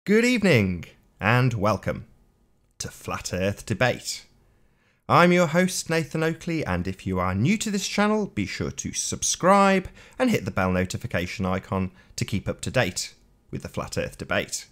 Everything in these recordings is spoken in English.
Good evening and welcome to Flat Earth Debate. I'm your host Nathan Oakley, and if you are new to this channel, be sure to subscribe and hit the bell notification icon to keep up to date with the Flat Earth Debate.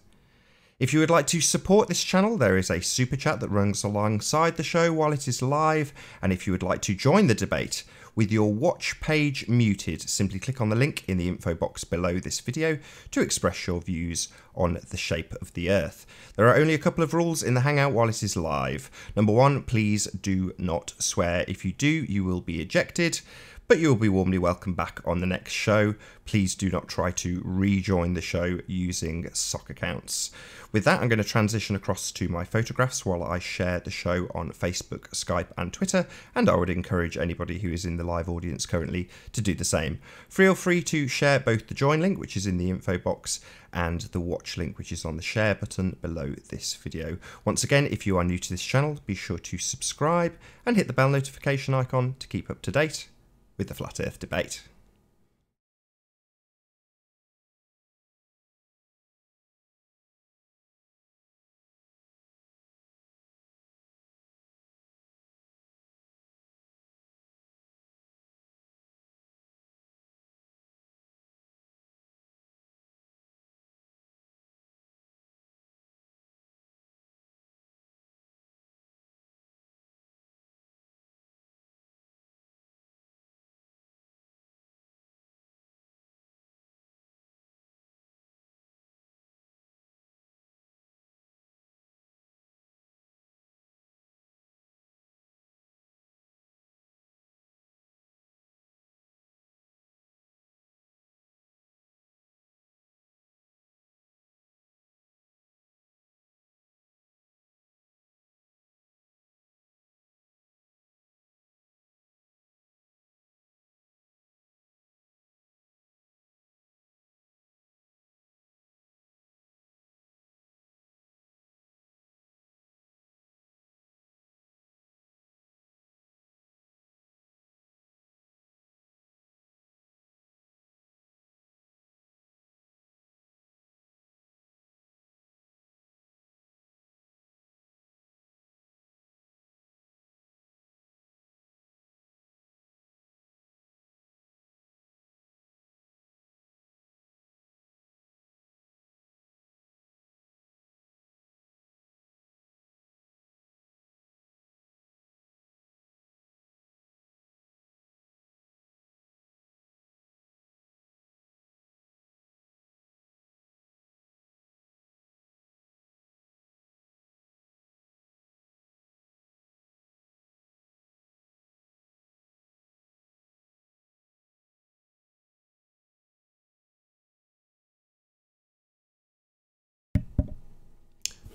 If you would like to support this channel, there is a super chat that runs alongside the show while it is live, and if you would like to join the debate with your watch page muted, simply click on the link in the info box below this video to express your views on the shape of the Earth. There are only a couple of rules in the Hangout while it is live. Number one, please do not swear. If you do, you will be ejected, but you will be warmly welcome back on the next show. Please do not try to rejoin the show using sock accounts. With that, I'm going to transition across to my photographs while I share the show on Facebook, Skype and Twitter, and I would encourage anybody who is in the live audience currently to do the same. Feel free to share both the join link, which is in the info box, and the watch link, which is on the share button below this video. Once again, if you are new to this channel, be sure to subscribe and hit the bell notification icon to keep up to date with the Flat Earth Debate.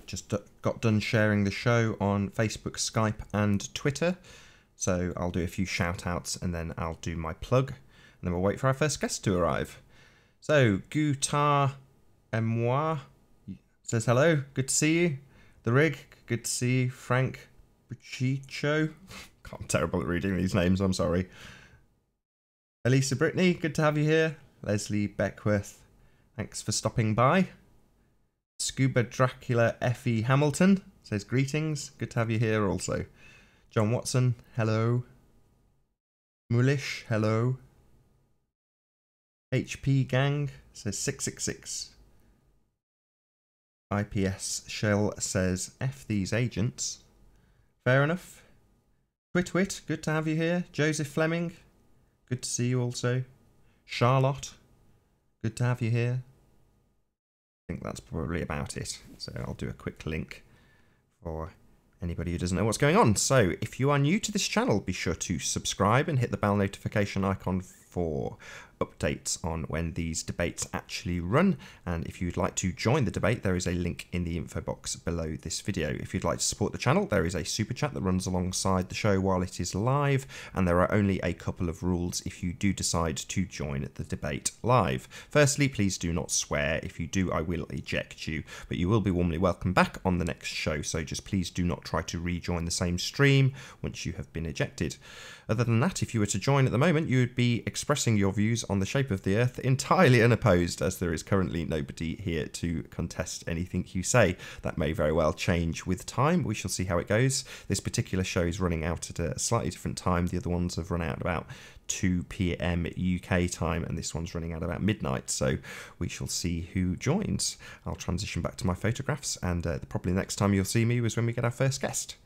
Just got done sharing the show on Facebook, Skype and Twitter. So I'll do a few shout outs and then I'll do my plug. And then we'll wait for our first guest to arrive. So, Guitar et moi says hello. Good to see you. The Rig, good to see you. Frank Buccicho. I'm terrible at reading these names, I'm sorry. Elisa Brittany, good to have you here. Leslie Beckworth, thanks for stopping by. Scuba Dracula Effie Hamilton says greetings. Good to have you here also. John Watson, hello. Mulish, hello. HP Gang says 666. IPS Shell says F these agents. Fair enough. Twitwit, good to have you here. Joseph Fleming, good to see you also. Charlotte, good to have you here. I think that's probably about it. So I'll do a quick link for anybody who doesn't know what's going on. So if you are new to this channel, be sure to subscribe and hit the bell notification icon for updates on when these debates actually run. And if you'd like to join the debate, there is a link in the info box below this video. If you'd like to support the channel, there is a super chat that runs alongside the show while it is live, and there are only a couple of rules if you do decide to join the debate live. Firstly, please do not swear. If you do, I will eject you, but you will be warmly welcome back on the next show, so just please do not try to rejoin the same stream once you have been ejected. Other than that, if you were to join at the moment, you would be expressing your views on the shape of the Earth entirely unopposed, as there is currently nobody here to contest anything you say. That may very well change with time. We shall see how it goes. This particular show is running out at a slightly different time. The other ones have run out about 2 p.m. UK time, and this one's running out about midnight, so we shall see who joins. I'll transition back to my photographs, and probably the next time you'll see me was when we get our first guest.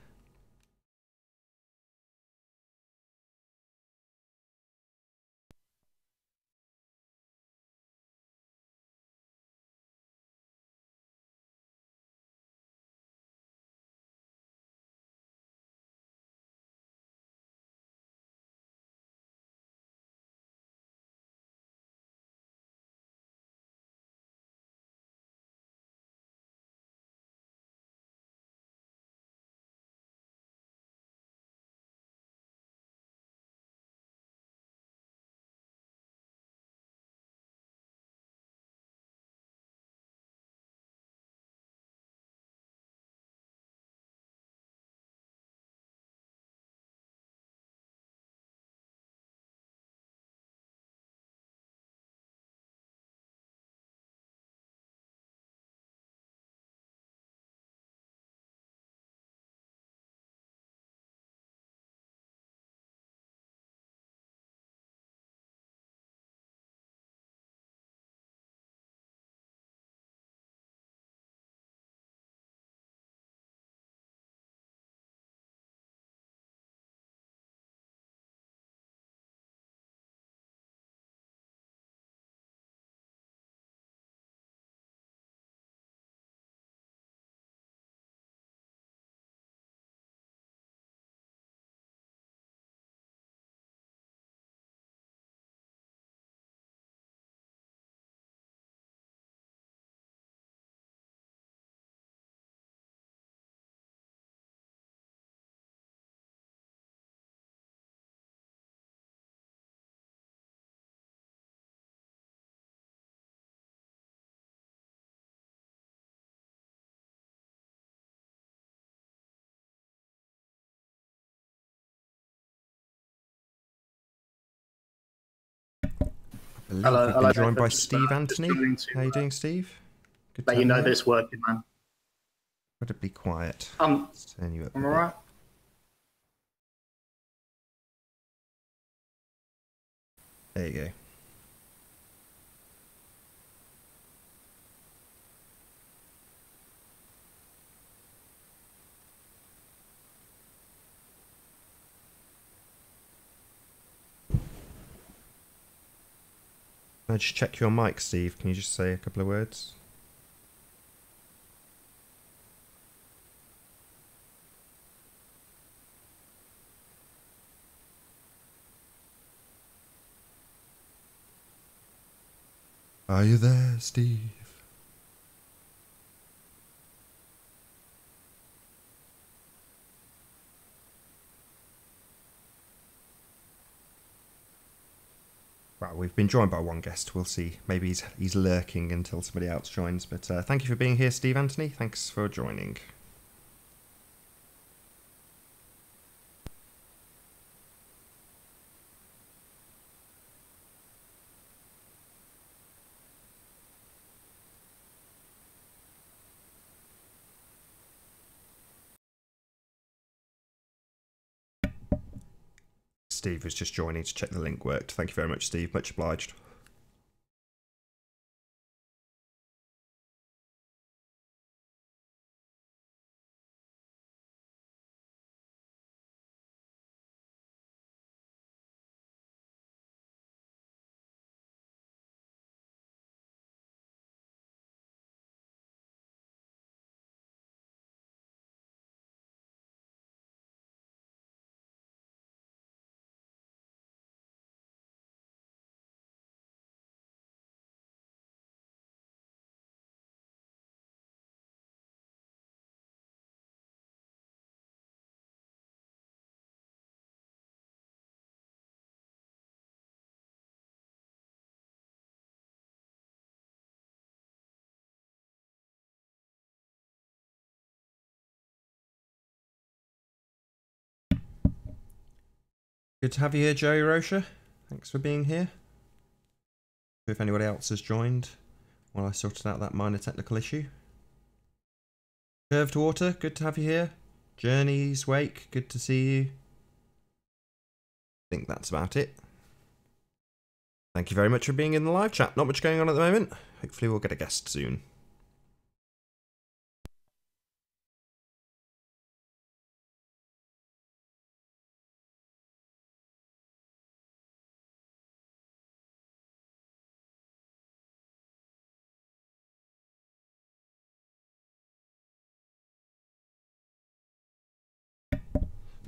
Hello, We've been joined by Steve Anthony. How are you doing, Steve? Good to let you know this working, man. Incredibly quiet. I'm all right. There you go. Can I just check your mic, Steve? Can you just say a couple of words? Are you there, Steve? Well, we've been joined by one guest. We'll see. Maybe he's lurking until somebody else joins. But thank you for being here, Steve Anthony. Thanks for joining. Steve was just joining to check the link worked. Thank you very much, Steve. Much obliged. Good to have you here, Joey Rocha. Thanks for being here. If anybody else has joined while I sorted out that minor technical issue. Curved Water, good to have you here. Journey's Wake, good to see you. I think that's about it. Thank you very much for being in the live chat. Not much going on at the moment. Hopefully we'll get a guest soon.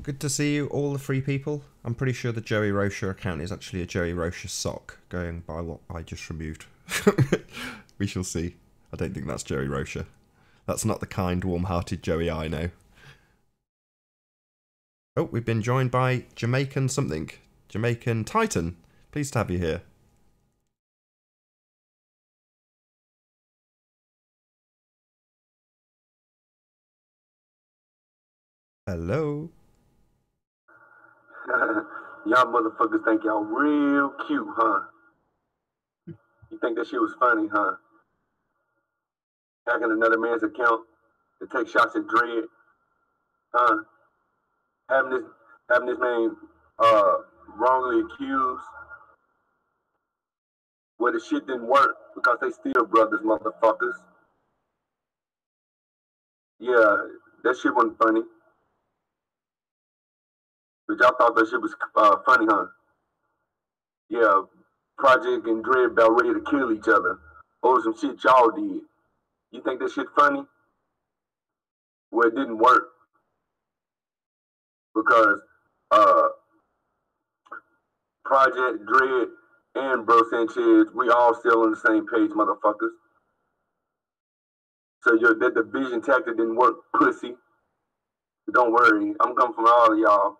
Good to see you, all the free people. I'm pretty sure the Joey Rocha account is actually a Joey Rocha sock, going by what I just removed. We shall see. I don't think that's Joey Rocha. That's not the kind, warm-hearted Joey I know. Oh, we've been joined by Jamaican something. Jamaican Titan. Pleased to have you here. Hello. Y'all motherfuckers think y'all real cute, huh? You think that shit was funny, huh? Hacking another man's account to take shots at Dread, huh? Having this man wrongly accused where the shit didn't work because they still brothers, motherfuckers. Yeah, that shit wasn't funny. But y'all thought that shit was funny, huh? Yeah, Project and Dread about ready to kill each other over some shit y'all did. You think that shit funny? Well, it didn't work. Because Project, Dread, and Bro Sanchez, we all still on the same page, motherfuckers. So that division tactic didn't work, pussy. But don't worry, I'm coming from all of y'all.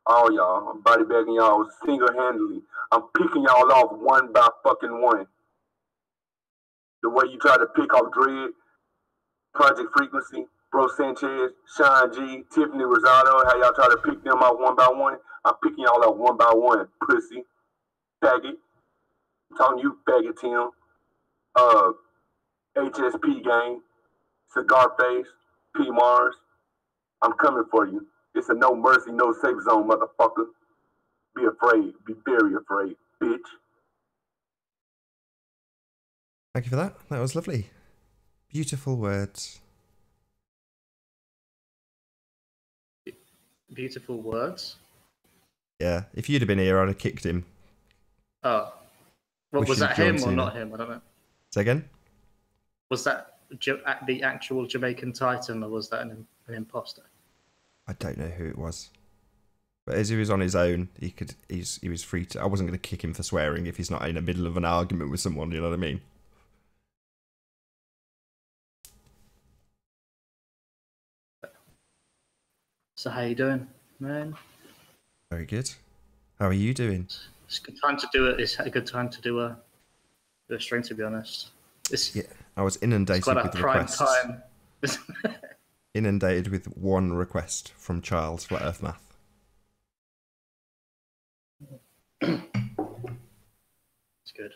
All y'all. I'm body bagging y'all single-handedly. I'm picking y'all off one by fucking one. The way you try to pick off Dread, Project Frequency, Bro Sanchez, Sean G, Tiffany Rosado, how y'all try to pick them out one by one. I'm picking y'all out one by one, pussy. Faggot. I'm talking to you, faggot Tim. HSP gang, Cigar Face, P Mars. I'm coming for you. It's a no mercy, no safe zone, motherfucker. Be afraid. Be very afraid, bitch. Thank you for that. That was lovely. Beautiful words. Beautiful words? Yeah, if you'd have been here, I'd have kicked him. Oh. What, was that him or not him? I don't know. Say again? Was that the actual Jamaican Titan, or was that an imposter? I don't know who it was. But as he was on his own, he was free to... I wasn't going to kick him for swearing if he's not in the middle of an argument with someone, you know what I mean? So how you doing, man? Very good. How are you doing? It's a good time to do it. It's a good time to do a stream, to be honest. Yeah, I was inundated with requests. Time. Inundated with one request from Charles Flat Earth Math. It's good.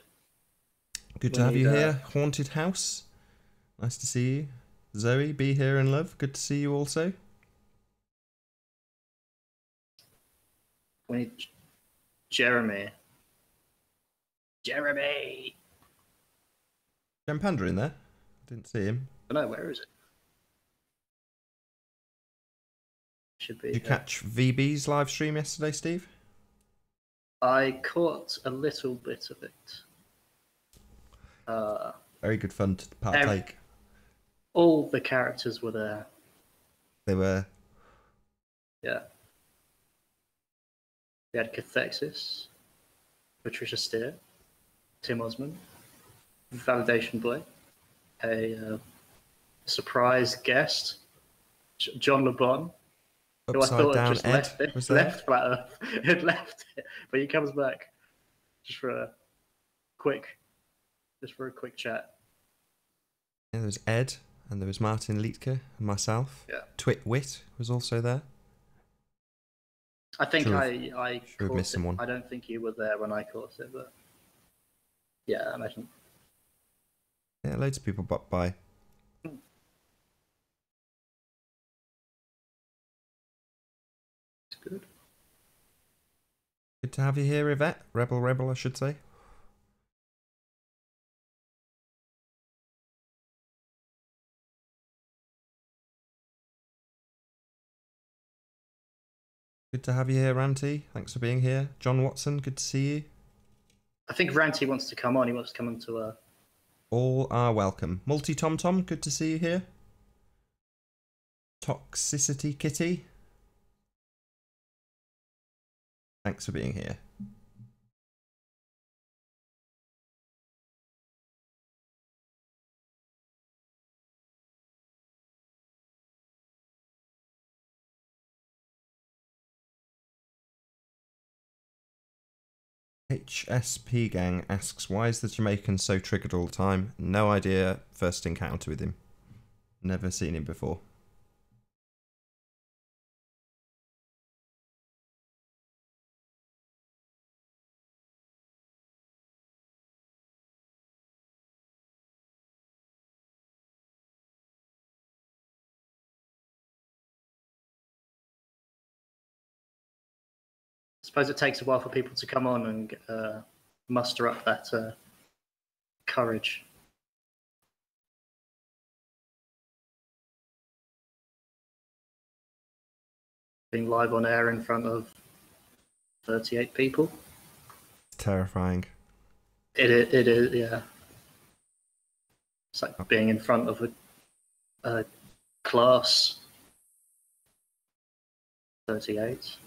Good to have you here, Haunted House. Nice to see you. Zoe, be here and love. Good to see you also. We need Jeremy. Jeremy! Jen Panda in there? I didn't see him. I don't know, where is it? Should be. Did you catch VB's live stream yesterday, Steve? I caught a little bit of it. Very good fun to partake. All the characters were there. They were. Yeah. We had Cathexis, Patricia Steer, Tim Osmond, Validation Boy, a surprise guest, John LeBon, who I thought had just left Flat Earth. Had left it, but he comes back just for a quick chat. Yeah, there was Ed, and there was Martin Liedtke, and myself. Yeah. Twit Wit was also there. I think Sure. I Sure, caught missed it. someone. I don't think you were there when I caught it, but yeah, I imagine. Yeah, loads of people pop by. It's good. Good to have you here, Yvette. Rebel, I should say. Good to have you here, Ranty. Thanks for being here. John Watson, good to see you. I think Ranty wants to come on. He wants to come into All are welcome. Multi Tom Tom, good to see you here. Toxicity Kitty. Thanks for being here. HSP Gang asks, why is the Jamaican so triggered all the time? No idea. First encounter with him. Never seen him before. I suppose it takes a while for people to come on and muster up that courage. Being live on air in front of 38 people. It's terrifying. It is, yeah. It's like being in front of a class 38.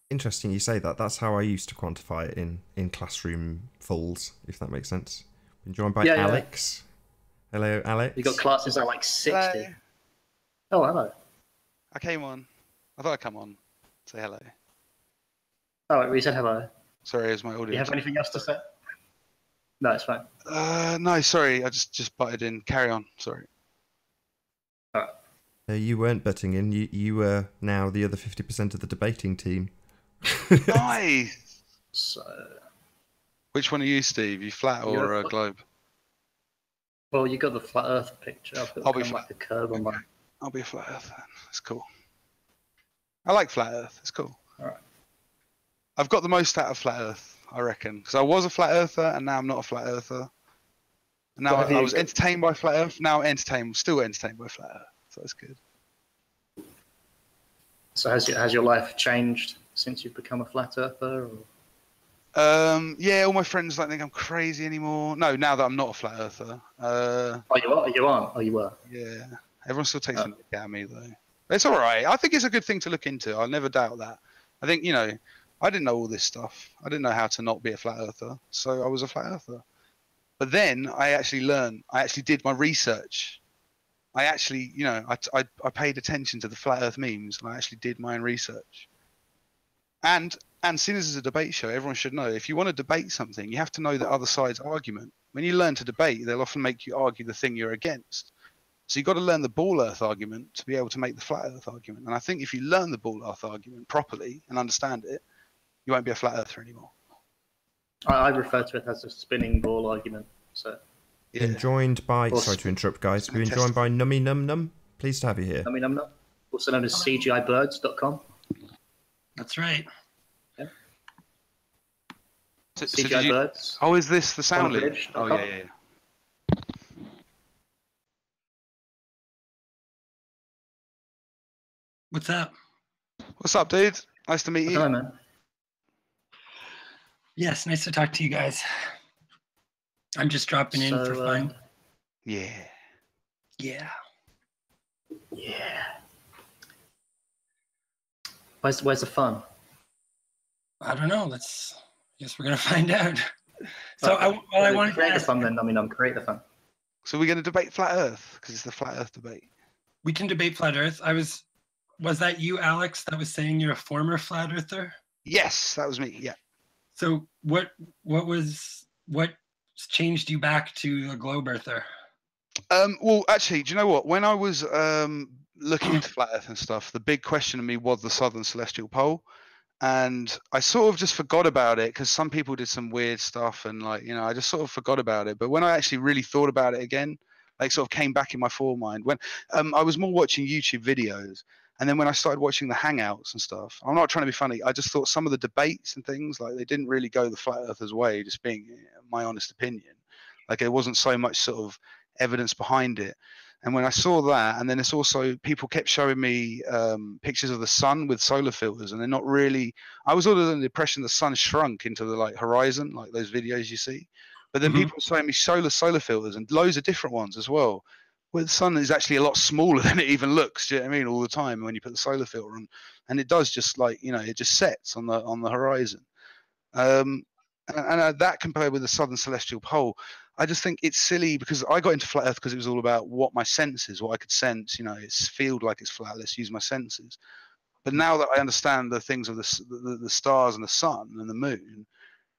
Interesting you say that. That's how I used to quantify it in classroom fulls, if that makes sense. Been joined by Alex. Yeah. Hello, Alex. You got classes that are like 60. Hello. Oh, hello. I came on. I thought I'd come on. Say hello. Oh, we said hello. Sorry, is my audio? Do you have anything else to say? No, it's fine. No, sorry. I just butted in. Carry on. Sorry. All right. You weren't butting in. You were now the other 50% of the debating team. Nice. So, Which one are you, Steve? You flat or a globe? well, you got the flat Earth picture. I've got I'll be kind of flat. like the curve on my. I'll be a flat Earth then. It's cool. I like flat Earth. It's cool. All right. I've got the most out of flat Earth, I reckon, because I was a flat Earther and now I'm not a flat Earther. And now I was entertained by flat Earth. Now still entertained by flat Earth. So that's good. So has your life changed since you've become a flat earther? Yeah, all my friends don't think I'm crazy anymore. No, now that I'm not a flat earther. Oh, you are? You aren't? Oh, you were? Yeah, everyone still takes a look at me though. It's all right. I think it's a good thing to look into. I'll never doubt that. I think, I didn't know all this stuff. I didn't know how to not be a flat earther, so I was a flat earther. But then I actually learned. I actually did my research. I actually, I paid attention to the flat Earth memes, and I actually did my own research. And seeing as it's a debate show, everyone should know, if you want to debate something, you have to know the other side's argument. When you learn to debate, they'll often make you argue the thing you're against. So you've got to learn the ball Earth argument to be able to make the flat Earth argument. And I think if you learn the ball Earth argument properly and understand it, you won't be a flat Earther anymore. I refer to it as a spinning ball argument. So. Yeah. Been joined by, sorry to interrupt guys, we've been joined by Nummy Num Num. Pleased to have you here. Nummy Num Num, also known as CGIBirds.com. That's right. Yeah. So CGI Birds. Oh, is this the sound loop? Oh, yeah. What's up? What's up, dude? Nice to meet you. Hello, man. Yes, nice to talk to you guys. I'm just dropping in for fun. Yeah. Yeah. Yeah. Where's the fun? I don't know. I guess we're gonna find out. So I wanted to create the ask, fun then. Nummy Num, create the fun. So we're going to debate flat Earth because it's the flat Earth debate. we can debate flat Earth. Was that you, Alex, that was saying you're a former flat earther? Yes, that was me. Yeah. So what changed you back to a globe earther? Well, actually, do you know what? When I was looking into flat Earth and stuff, the big question to me was the southern celestial pole. and I sort of just forgot about it because some people did some weird stuff, and like, you know, I just sort of forgot about it. But when I actually really thought about it again, like sort of came back in my foremind when I was more watching YouTube videos, and then when I started watching the Hangouts and stuff, I'm not trying to be funny. I just thought some of the debates and things, like, they didn't really go the flat earthers way, just being my honest opinion. Like, there wasn't so much sort of evidence behind it. And when I saw that, and then it's also, people kept showing me pictures of the sun with solar filters, and they're not really. I was under the impression the sun shrunk into the like horizon, like those videos you see. But then people were showing me solar filters and loads of different ones as well, where the sun is actually a lot smaller than it even looks. Do you know what I mean? All the time when you put the solar filter on, and it does just like, you know, it just sets on the horizon. And that compared with the southern celestial pole, I just think it's silly, because I got into flat Earth because it was all about what my senses, what I could sense. You know, it's feel like it's flat. Let's use my senses. But now that I understand the things of the stars and the sun and the moon,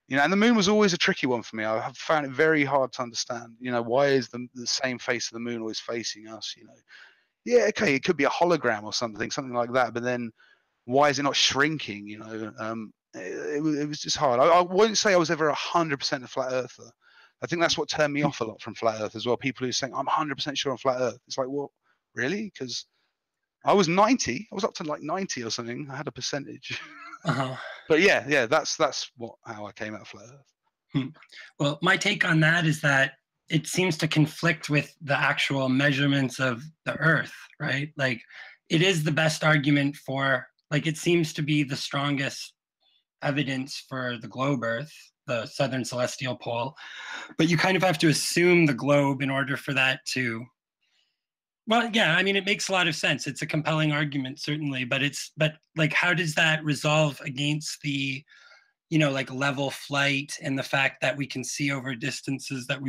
you know, and the moon was always a tricky one for me. I have found it very hard to understand. You know, why is the same face of the moon always facing us? You know, yeah, okay, it could be a hologram or something like that. But then, why is it not shrinking? You know, it was just hard. I won't say I was ever 100% a flat earther. I think that's what turned me off a lot from flat Earth as well. People who are saying, I'm 100% sure on flat Earth. It's like, well, really? Because I was 90. I was up to like 90 or something. I had a percentage. But yeah, that's how I came out of flat Earth. Well, my take on that is that it seems to conflict with the actual measurements of the Earth, right? Like, it is the best argument for, like, it seems to be the strongest evidence for the globe Earth, the southern celestial pole, but you kind of have to assume the globe in order for that to, well, yeah, I mean, it makes a lot of sense. It's a compelling argument, certainly, but like, how does that resolve against the, you know, like, level flight and the fact that we can see over distances that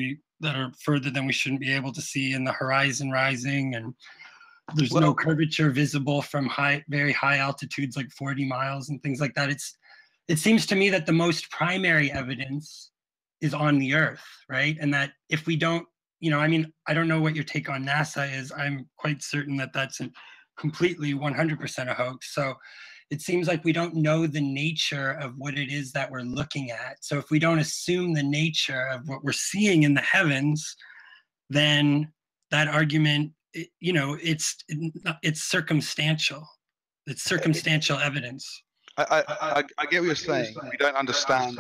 are further than we shouldn't be able to see, in the horizon rising, and there's no curvature visible from very high altitudes, like 40 miles and things like that. It seems to me that the most primary evidence is on the Earth, right? And that if we don't, you know, I mean, I don't know what your take on NASA is. I'm quite certain that that's completely 100% a hoax. So it seems like we don't know the nature of what it is that we're looking at. So if we don't assume the nature of what we're seeing in the heavens, then that argument, you know, it's circumstantial. It's circumstantial evidence. I get what you're saying. We don't understand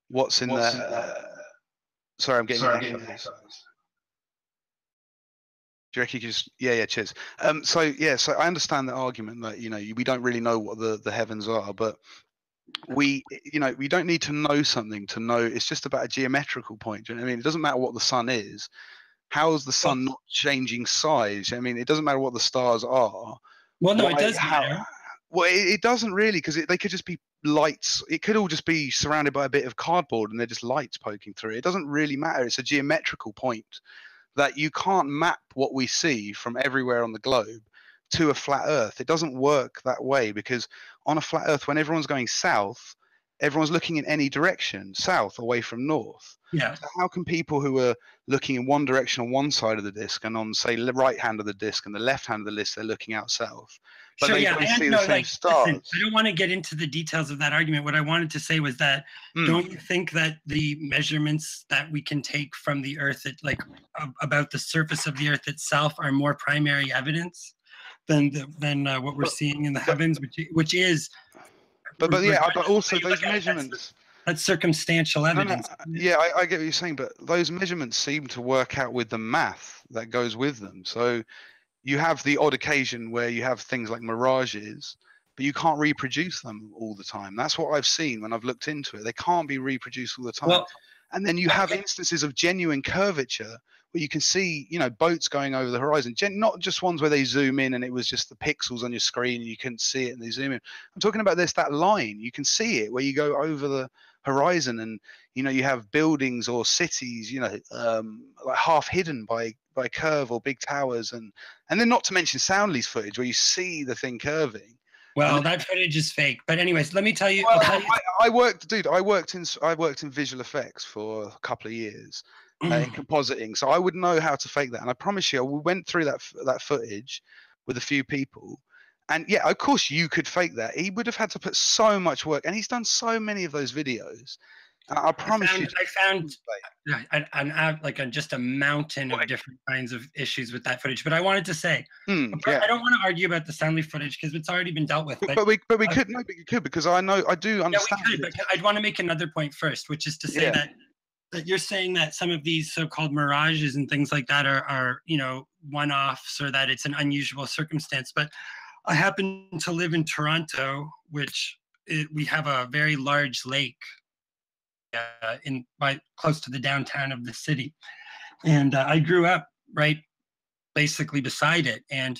what's in there. Sorry, I'm getting this. Do you reckon you could just? Yeah, cheers. So I understand the argument that, you know, we don't really know what the heavens are, but we don't need to know something to know. It's just about a geometrical point. Do you know what I mean? It doesn't matter what the sun is. How is the sun not changing size? I mean, it doesn't matter what the stars are. Well, no, it does matter. Well, it doesn't really, because they could just be lights. It could all just be surrounded by a bit of cardboard and they're just lights poking through it. It doesn't really matter. It's a geometrical point that you can't map what we see from everywhere on the globe to a flat Earth. It doesn't work that way, because on a flat Earth, when everyone's going south, everyone's looking in any direction, south away from north. Yeah. So how can people who are looking in one direction on one side of the disc, and on, say, the right hand of the disc and the left hand of the disc, they're looking out south? But sure, they see the same stars. Listen, I don't want to get into the details of that argument. What I wanted to say was that, don't you think that the measurements that we can take from the Earth, about the surface of the Earth itself, are more primary evidence than what we're seeing in the heavens, which is. But also those measurements. That's circumstantial evidence. No, yeah, I get what you're saying, but those measurements seem to work out with the math that goes with them. So you have the odd occasion where you have things like mirages, but you can't reproduce them all the time. That's what I've seen when I've looked into it. They can't be reproduced all the time. Well, and then you have instances of genuine curvature where you can see, you know, boats going over the horizon, not just ones where they zoom in and it was just the pixels on your screen and you couldn't see it and they zoom in. I'm talking about that line. You can see it where you go over the horizon, and, you know, you have buildings or cities, you know, like half hidden by curve or big towers, and then not to mention Soundly's footage where you see the thing curving. Well, that footage is fake. But anyways, let me tell you. Well, I worked in visual effects for a couple of years in compositing, so I would know how to fake that. And I promise you, we went through that footage with a few people, And yeah, of course you could fake that. He would have had to put so much work, and he's done so many of those videos. I promise you. I found just a mountain of different kinds of issues with that footage. But I wanted to say, I don't want to argue about the Stanley footage because it's already been dealt with. But we could, no, but you could, because I do understand. Yeah, we could, but I'd want to make another point first, which is to say that you're saying that some of these so-called mirages and things like that are one-offs, or that it's an unusual circumstance. But I happen to live in Toronto, which we have a very large lake close to the downtown of the city, and I grew up right basically beside it. And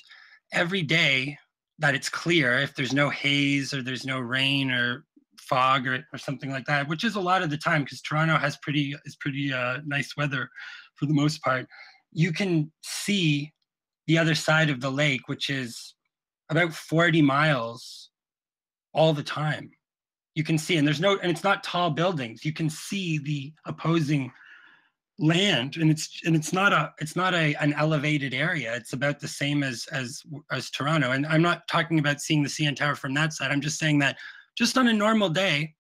every day that it's clear, if there's no haze or there's no rain or fog or something like that, which is a lot of the time because Toronto has pretty nice weather for the most part, you can see the other side of the lake, which is about 40 miles all the time. You can see, and it's not tall buildings. You can see the opposing land, and it's not an elevated area. It's about the same as Toronto. And I'm not talking about seeing the CN Tower from that side. I'm just saying that just on a normal day,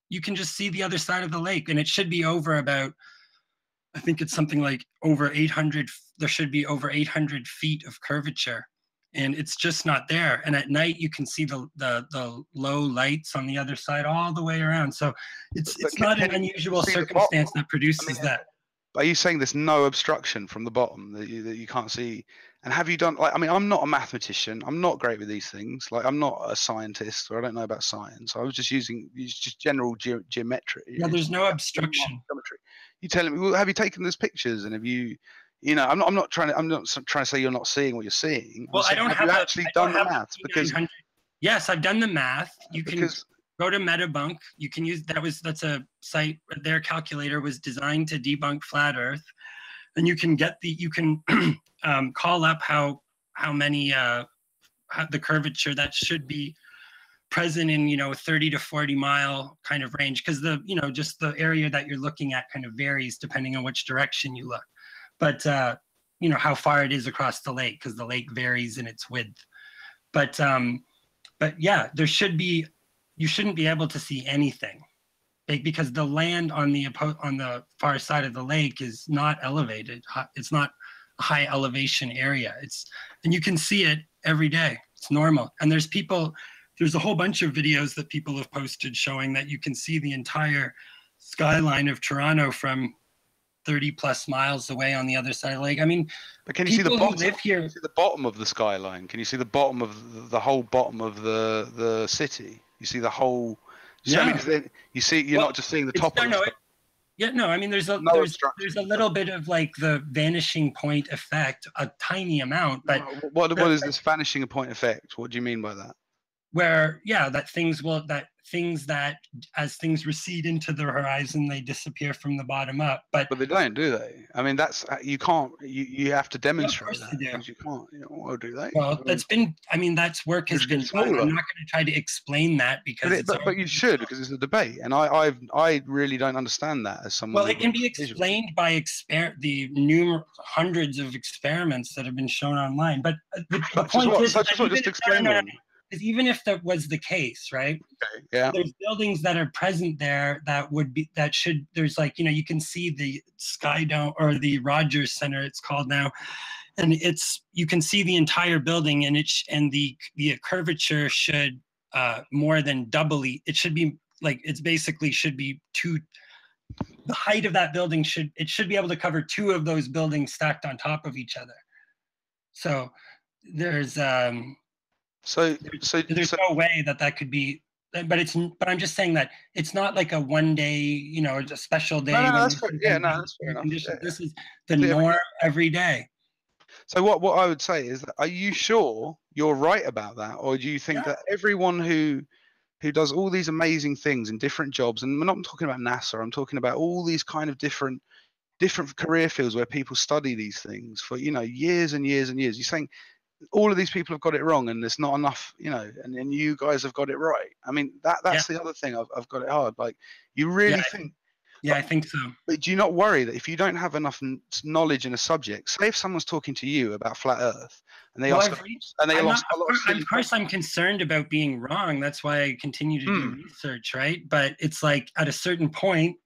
you can just see the other side of the lake, and it should be over about, I think it's something like over 800. There should be over 800 feet of curvature. And it's just not there. And at night, you can see the low lights on the other side all the way around. So it's not an unusual circumstance that produces that. Are you saying there's no obstruction from the bottom that you can't see? And have you done, like, I mean, I'm not a mathematician. I'm not great with these things. Like, I'm not a scientist, or I don't know about science. I was just using general geometry. Yeah, there's no obstruction. You telling me, well, have you taken those pictures, and have you? I'm not trying to say you're not seeing what you're seeing. Well, I don't have actually done the math, because yes, I've done the math. You can go to Metabunk. You can use that's a site. Their calculator was designed to debunk flat Earth, and you can call up how many the curvature that should be present in 30 to 40 mile kind of range, because just the area that you're looking at kind of varies depending on which direction you look. But how far it is across the lake, because the lake varies in its width. But yeah, you shouldn't be able to see anything, because the land on the far side of the lake is not elevated. It's not a high elevation area. And you can see it every day. It's normal. And there's a whole bunch of videos that people have posted showing that you can see the entire skyline of Toronto from 30 plus miles away on the other side of the lake. I mean, but can you see the bottom? Live here, can you see the bottom of the skyline? Can you see the bottom of the whole bottom of the city? You see the whole. Yeah. I mean, you're not just seeing the top of it. Yeah, no. I mean, there's a little bit of like the vanishing point effect, a tiny amount. But what is this vanishing point effect? What do you mean by that? Where as things recede into the horizon, they disappear from the bottom up. But they don't, do they? I mean, that's you can't. You have to demonstrate that. You can't. Or do they? Well, that's work has been done. I'm not going to try to explain that because. But you should, because it's a debate, and I really don't understand that as someone. Well, it can be explained by the numerous hundreds of experiments that have been shown online. But the point is, just explain them. Because even if that was the case, right? Okay, yeah. There's buildings that are present there there's like, you can see the Sky Dome, or the Rogers Center, it's called now. And you can see the entire building, and the curvature should more than double. It should be like, it's basically should be the height of that building should be able to cover two of those buildings stacked on top of each other. So there's there's no way that could be, but I'm just saying that it's not like a one day, a special day. No, that's fair. Yeah, no, that's fair enough. Yeah. This is the norm every day. So what I would say is that, are you sure you're right about that, or do you think that everyone who does all these amazing things in different jobs, and I'm not talking about NASA, I'm talking about all these kind of different career fields where people study these things for years and years and years, you're saying all of these people have got it wrong, and there's not enough, and you guys have got it right? I mean, that's the other thing. I've got it hard. Like, you really think, Yeah, I think so. But do you not worry that if you don't have enough knowledge in a subject, say if someone's talking to you about flat Earth and they ask, and they ask a lot of silly of course, I'm concerned about being wrong. That's why I continue to do research, right? But it's like at a certain point,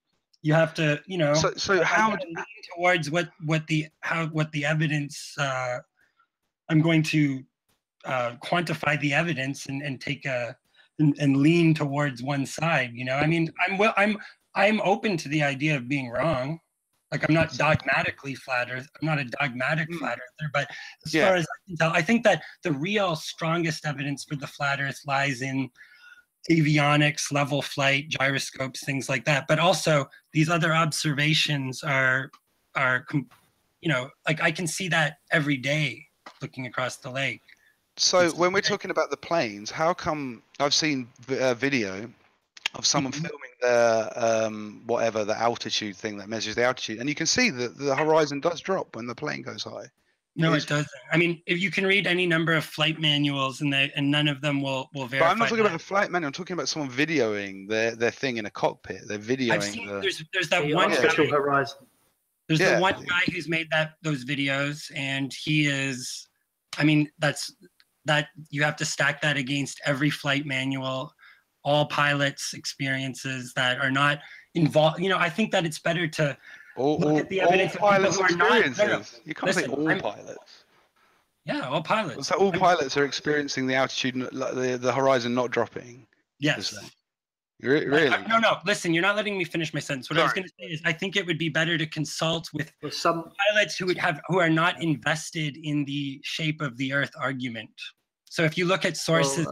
you have to, you know. So how lean towards what the evidence? I'm going to quantify the evidence and take and lean towards one side. You know, I mean, I'm open to the idea of being wrong. Like, I'm not dogmatically flat Earth. I'm not a dogmatic flat earther, but as far as I can tell, I think that the real strongest evidence for the flat Earth lies in avionics, level flight, gyroscopes, things like that. But also these other observations are, you know, like I can see that every day looking across the lake. So when we're talking about the planes, how come I've seen a video of someone filming their whatever, the altitude thing that measures the altitude, and you can see that the horizon does drop when the plane goes high. No, it doesn't. I mean, if you can read any number of flight manuals, and none of them will verify. But I'm not talking about a flight manual. I'm talking about someone videoing their thing in a cockpit. They're videoing. I've seen, there's that one artificial horizon. There's the one guy who's made those videos, and he is. I mean, that you have to stack that against every flight manual, all pilots' experiences that are not involved. You know, I think that it's better to look at the evidence of people who are not. No. You can't say all pilots. Yeah, all pilots. So all pilots are experiencing the altitude, the horizon not dropping. Yes. Really? No. Listen, you're not letting me finish my sentence. What I was going to say is, I think it would be better to consult with some pilots who are not invested in the shape of the Earth argument. So if you look at sources,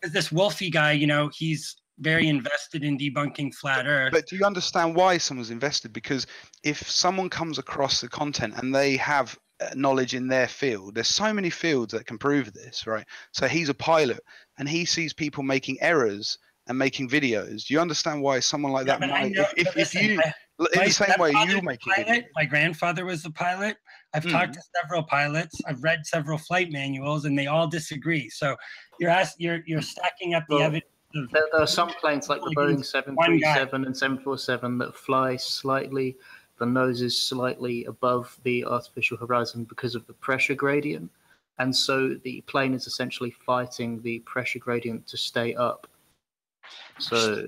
because this Wolfie guy, you know, he's very invested in debunking flat Earth. But do you understand why someone's invested? Because if someone comes across the content and they have knowledge in their field, there's so many fields that can prove this, right? So he's a pilot and he sees people making errors and making videos. Do you understand why someone like that might, if you, in the same way you make it? My grandfather was a pilot. I've talked to several pilots. I've read several flight manuals, and they all disagree. So you're stacking up the evidence. There are some planes like the Boeing 737 and 747 that fly slightly, the nose is slightly above the artificial horizon because of the pressure gradient. And so the plane is essentially fighting the pressure gradient to stay up. So,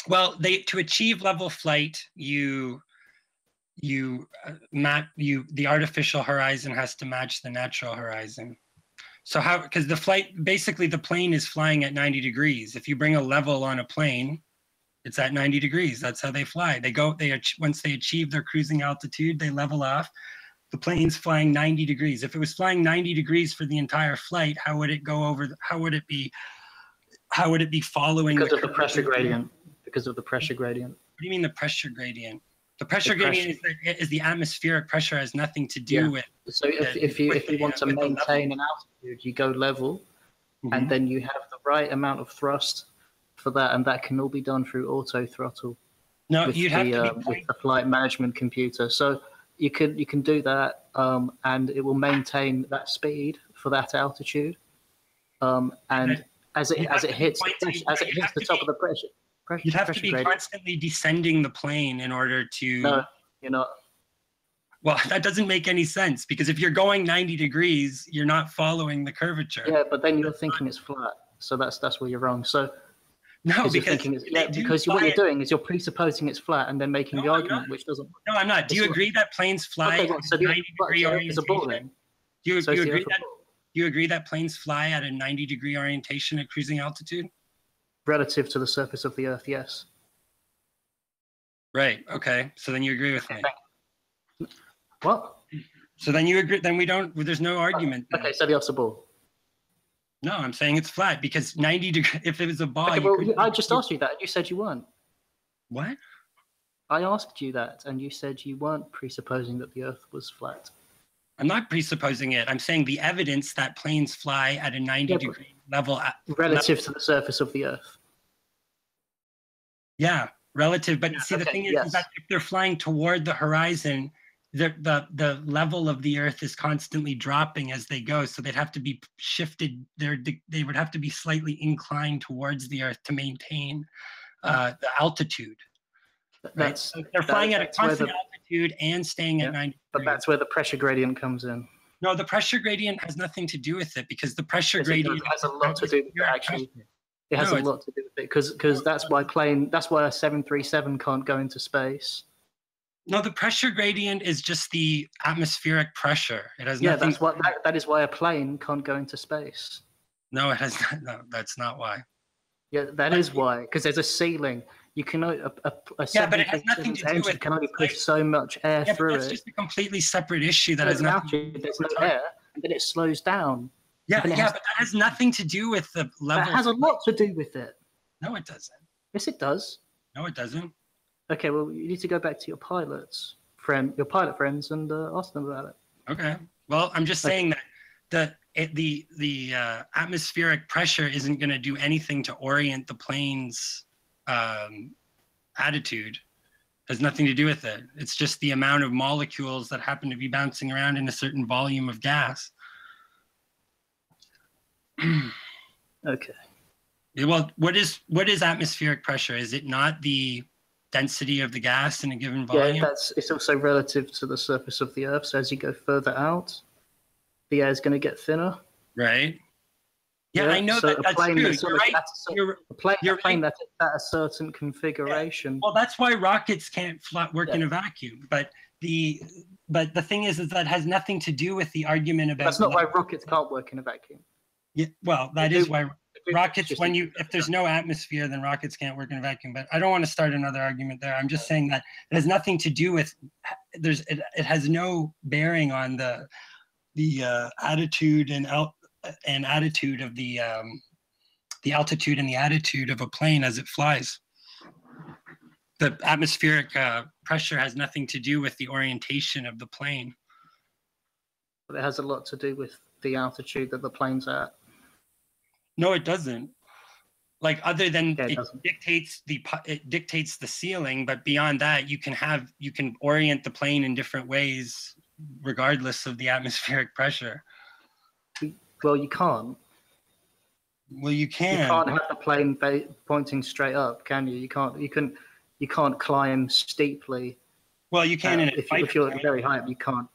well, to achieve level flight, the artificial horizon has to match the natural horizon. So because the plane is flying at 90 degrees. If you bring a level on a plane, it's at 90 degrees. That's how they fly. Once they achieve their cruising altitude, they level off. The plane's flying 90 degrees. If it was flying 90 degrees for the entire flight, how would it go over? How would it be following? Because of the pressure gradient. Because of the pressure gradient. What do you mean the pressure gradient? The pressure gradient is the atmospheric pressure, has nothing to do with. So if you want to maintain an altitude, you go level, and then you have the right amount of thrust for that, and that can all be done through auto throttle. No, with the flight management computer. So you can do that, and it will maintain that speed for that altitude, and as it hits the top of the pressure. You'd have to be constantly descending the plane in order to. No, you're not. Well, that doesn't make any sense, because if you're going 90 degrees, you're not following the curvature. Yeah, but then you're thinking it's flat, so that's where you're wrong. So no, because what you're doing is you're presupposing it's flat and then making the argument, which doesn't. No, I'm not. Do you agree that planes fly at 90-degree orientation? Do you agree that planes fly at a 90-degree orientation at cruising altitude? Relative to the surface of the Earth, yes. Right. Okay. So then you agree with me. What? So then you agree. Then we don't. There's no argument. Okay. So the Earth's a ball. No, I'm saying it's flat because 90 degrees. If it was a ball, I just asked you that, and you said you weren't. What? I asked you that, and you said you weren't presupposing that the Earth was flat. I'm not presupposing it. I'm saying the evidence that planes fly at a 90-degree level. Relative to the surface of the Earth. Yeah, relative. But see, the thing is that if they're flying toward the horizon, the level of the Earth is constantly dropping as they go. So they'd have to be shifted. They would have to be slightly inclined towards the Earth to maintain the altitude. Right? So they're flying at a constant altitude and staying at 90 degrees. But that's where the pressure gradient comes in. No, the pressure gradient has nothing to do with it, because the pressure gradient has a lot to do with it, actually. It has a lot to do with it, because that's why a 737 can't go into space. No, the pressure gradient is just the atmospheric pressure. It has nothing. That is why a plane can't go into space. No, it has not. No, that's not why. Yeah, that is why, because there's a ceiling. You can but it has nothing to do with. You can only push so much air through it. It's just a completely separate issue that has nothing. There's no air, and then it slows down. Yeah, but that has nothing to do with the level. That has a lot to do with it. No, it doesn't. Yes, it does. No, it doesn't. Okay, well, you need to go back to your pilot friends, and ask them about it. Okay. Well, I'm just saying that the atmospheric pressure isn't going to do anything to orient the plane's attitude. It has nothing to do with it. It's just the amount of molecules that happen to be bouncing around in a certain volume of gas. Okay. Well, what is atmospheric pressure? Is it not the density of the gas in a given volume? Yeah, it's also relative to the surface of the Earth. So as you go further out, the air is going to get thinner. Right. Yeah, I know that's true. You're right. Plane that's at a certain configuration. Yeah. Well, that's why rockets can't work in a vacuum. But the thing is that has nothing to do with the argument about. That's not why rockets can't work in a vacuum. Yeah, well, that is why rockets, if there's no atmosphere, then rockets can't work in a vacuum. But I don't want to start another argument there. I'm just saying that it has nothing to do with. It has no bearing on the attitude and attitude of the altitude and the attitude of a plane as it flies. The atmospheric pressure has nothing to do with the orientation of the plane. But it has a lot to do with the altitude that the plane's at. No, it doesn't. Like, other than it dictates the ceiling, but beyond that, you can orient the plane in different ways regardless of the atmospheric pressure. Well, you can't. Well, you can. You can't have the plane pointing straight up, can you? You can't climb steeply. Well, you can in a fighter if you're plane. very high up, you can't.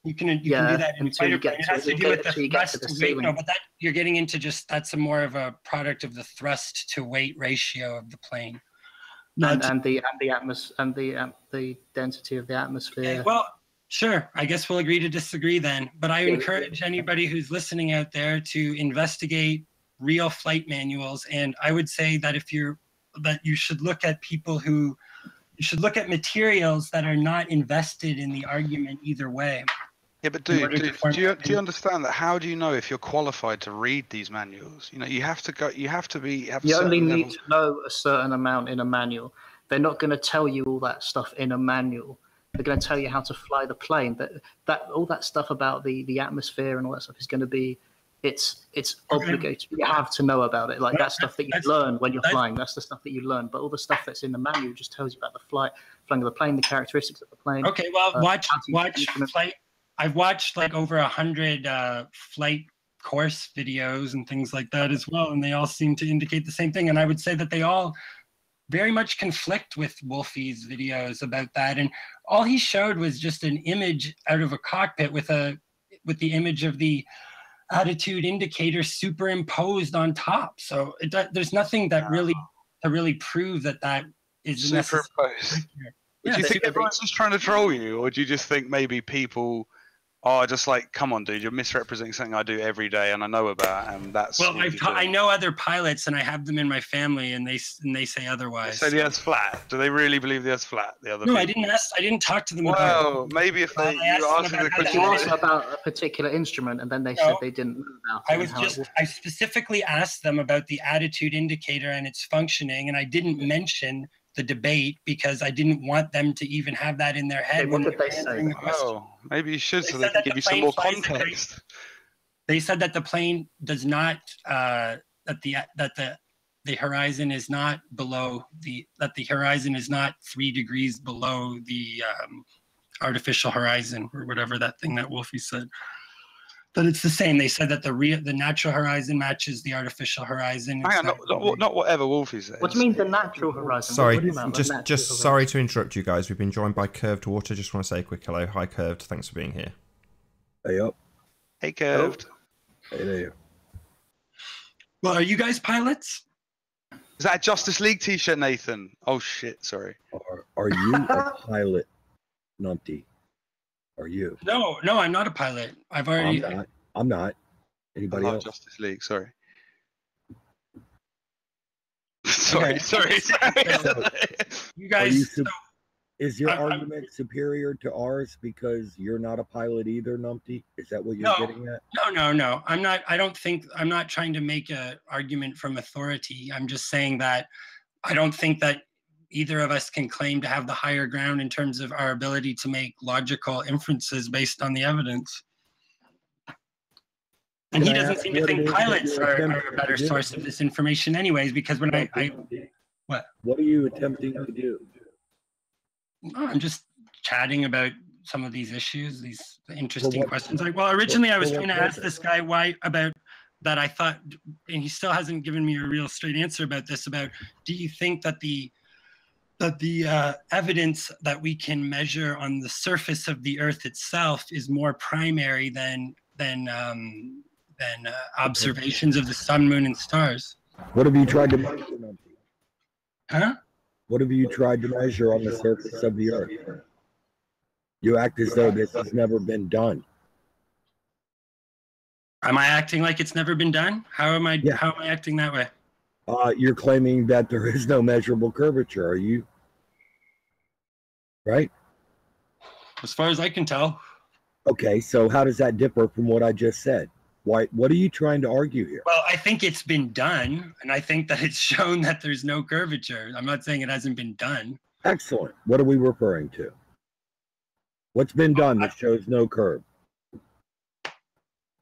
You can do that in a fighter plane. It has to do with the thrust to weight. No, but that you're getting into that's more of a product of the thrust to weight ratio of the plane. And the density of the atmosphere. Okay, well, sure. I guess we'll agree to disagree then. But I encourage anybody who's listening out there to investigate real flight manuals. And I would say that you should look at you should look at materials that are not invested in the argument either way. Yeah, but do you understand that? How do you know if you're qualified to read these manuals? You know, you have to You only need to know a certain amount in a manual. They're not going to tell you all that stuff in a manual. They're going to tell you how to fly the plane. All that stuff about the atmosphere and all that stuff is going to be, it's obligatory. You have to know about it. Like, that's stuff that you learn when you're flying. That's the stuff that you learn. But all the stuff that's in the manual just tells you about the flying of the plane, the characteristics of the plane. Okay, well, watch flight. I've watched like over 100 flight course videos and things like that as well, and they all seem to indicate the same thing. And I would say that they all very much conflict with Wolfie's videos about that. And all he showed was just an image out of a cockpit with the image of the attitude indicator superimposed on top. So there's nothing that really prove that is superimposed. Do you think everyone's just trying to troll you, or do you just think maybe people are just like, come on, dude, you're misrepresenting something I do every day and I know about, and that's. Well, I know other pilots, and I have them in my family, and they say otherwise. They say the Earth's flat. Do they really believe the Earth's flat? The other. No, people? I didn't talk to them about. Well, maybe if you asked them the question. You asked about a particular instrument, and then they said they didn't know about it. I specifically asked them about the attitude indicator and its functioning, and I didn't mention the debate because I didn't want them to even have that in their head. What did they say? Oh, maybe you should, so they can give you some more context. They said that the plane does not that the horizon is not the horizon is not 3 degrees below the artificial horizon, or whatever that thing that Wolfie said. But it's the same. They said that the natural horizon matches the artificial horizon. Hang on, not whatever Wolfie says. What do you mean the natural horizon? Sorry, What are you talking about, the natural just sorry to interrupt you guys. We've been joined by Curved Water. Just want to say a quick hello. Hi, Curved. Thanks for being here. Hey up. Hey, Curved. Hey there. Well, are you guys pilots? Is that a Justice League t-shirt, Nathan? Oh, shit, sorry. Are you a pilot, Numpty? Are you? No, I'm not a pilot. I've already. I'm not. I Anybody love else? Justice League, sorry. sorry. You guys. Is your argument superior to ours because you're not a pilot either, Numpty? Is that what you're getting at? No. I'm not. I'm not trying to make an argument from authority. I'm just saying that I don't think that either of us can claim to have the higher ground in terms of our ability to make logical inferences based on the evidence. And he doesn't seem to think pilots are a better source of this information anyways, because when What are you attempting to do? No, I'm just chatting about some of these issues, these interesting questions. Originally I was trying to ask this guy why about that. I thought, and he still hasn't given me a real straight answer about this, about do you think that the evidence that we can measure on the surface of the Earth itself is more primary than observations of the sun, moon, and stars? What have you tried to measure, Numpty? Huh? What have you tried to measure on the surface of the Earth? You act as though this has never been done. Am I acting like it's never been done? How am I acting that way? You're claiming that there is no measurable curvature, are you? Right? As far as I can tell. Okay, so how does that differ from what I just said? What are you trying to argue here? Well, I think it's been done, and I think that it's shown that there's no curvature. I'm not saying it hasn't been done. Excellent. What are we referring to? What's been done that shows no curve,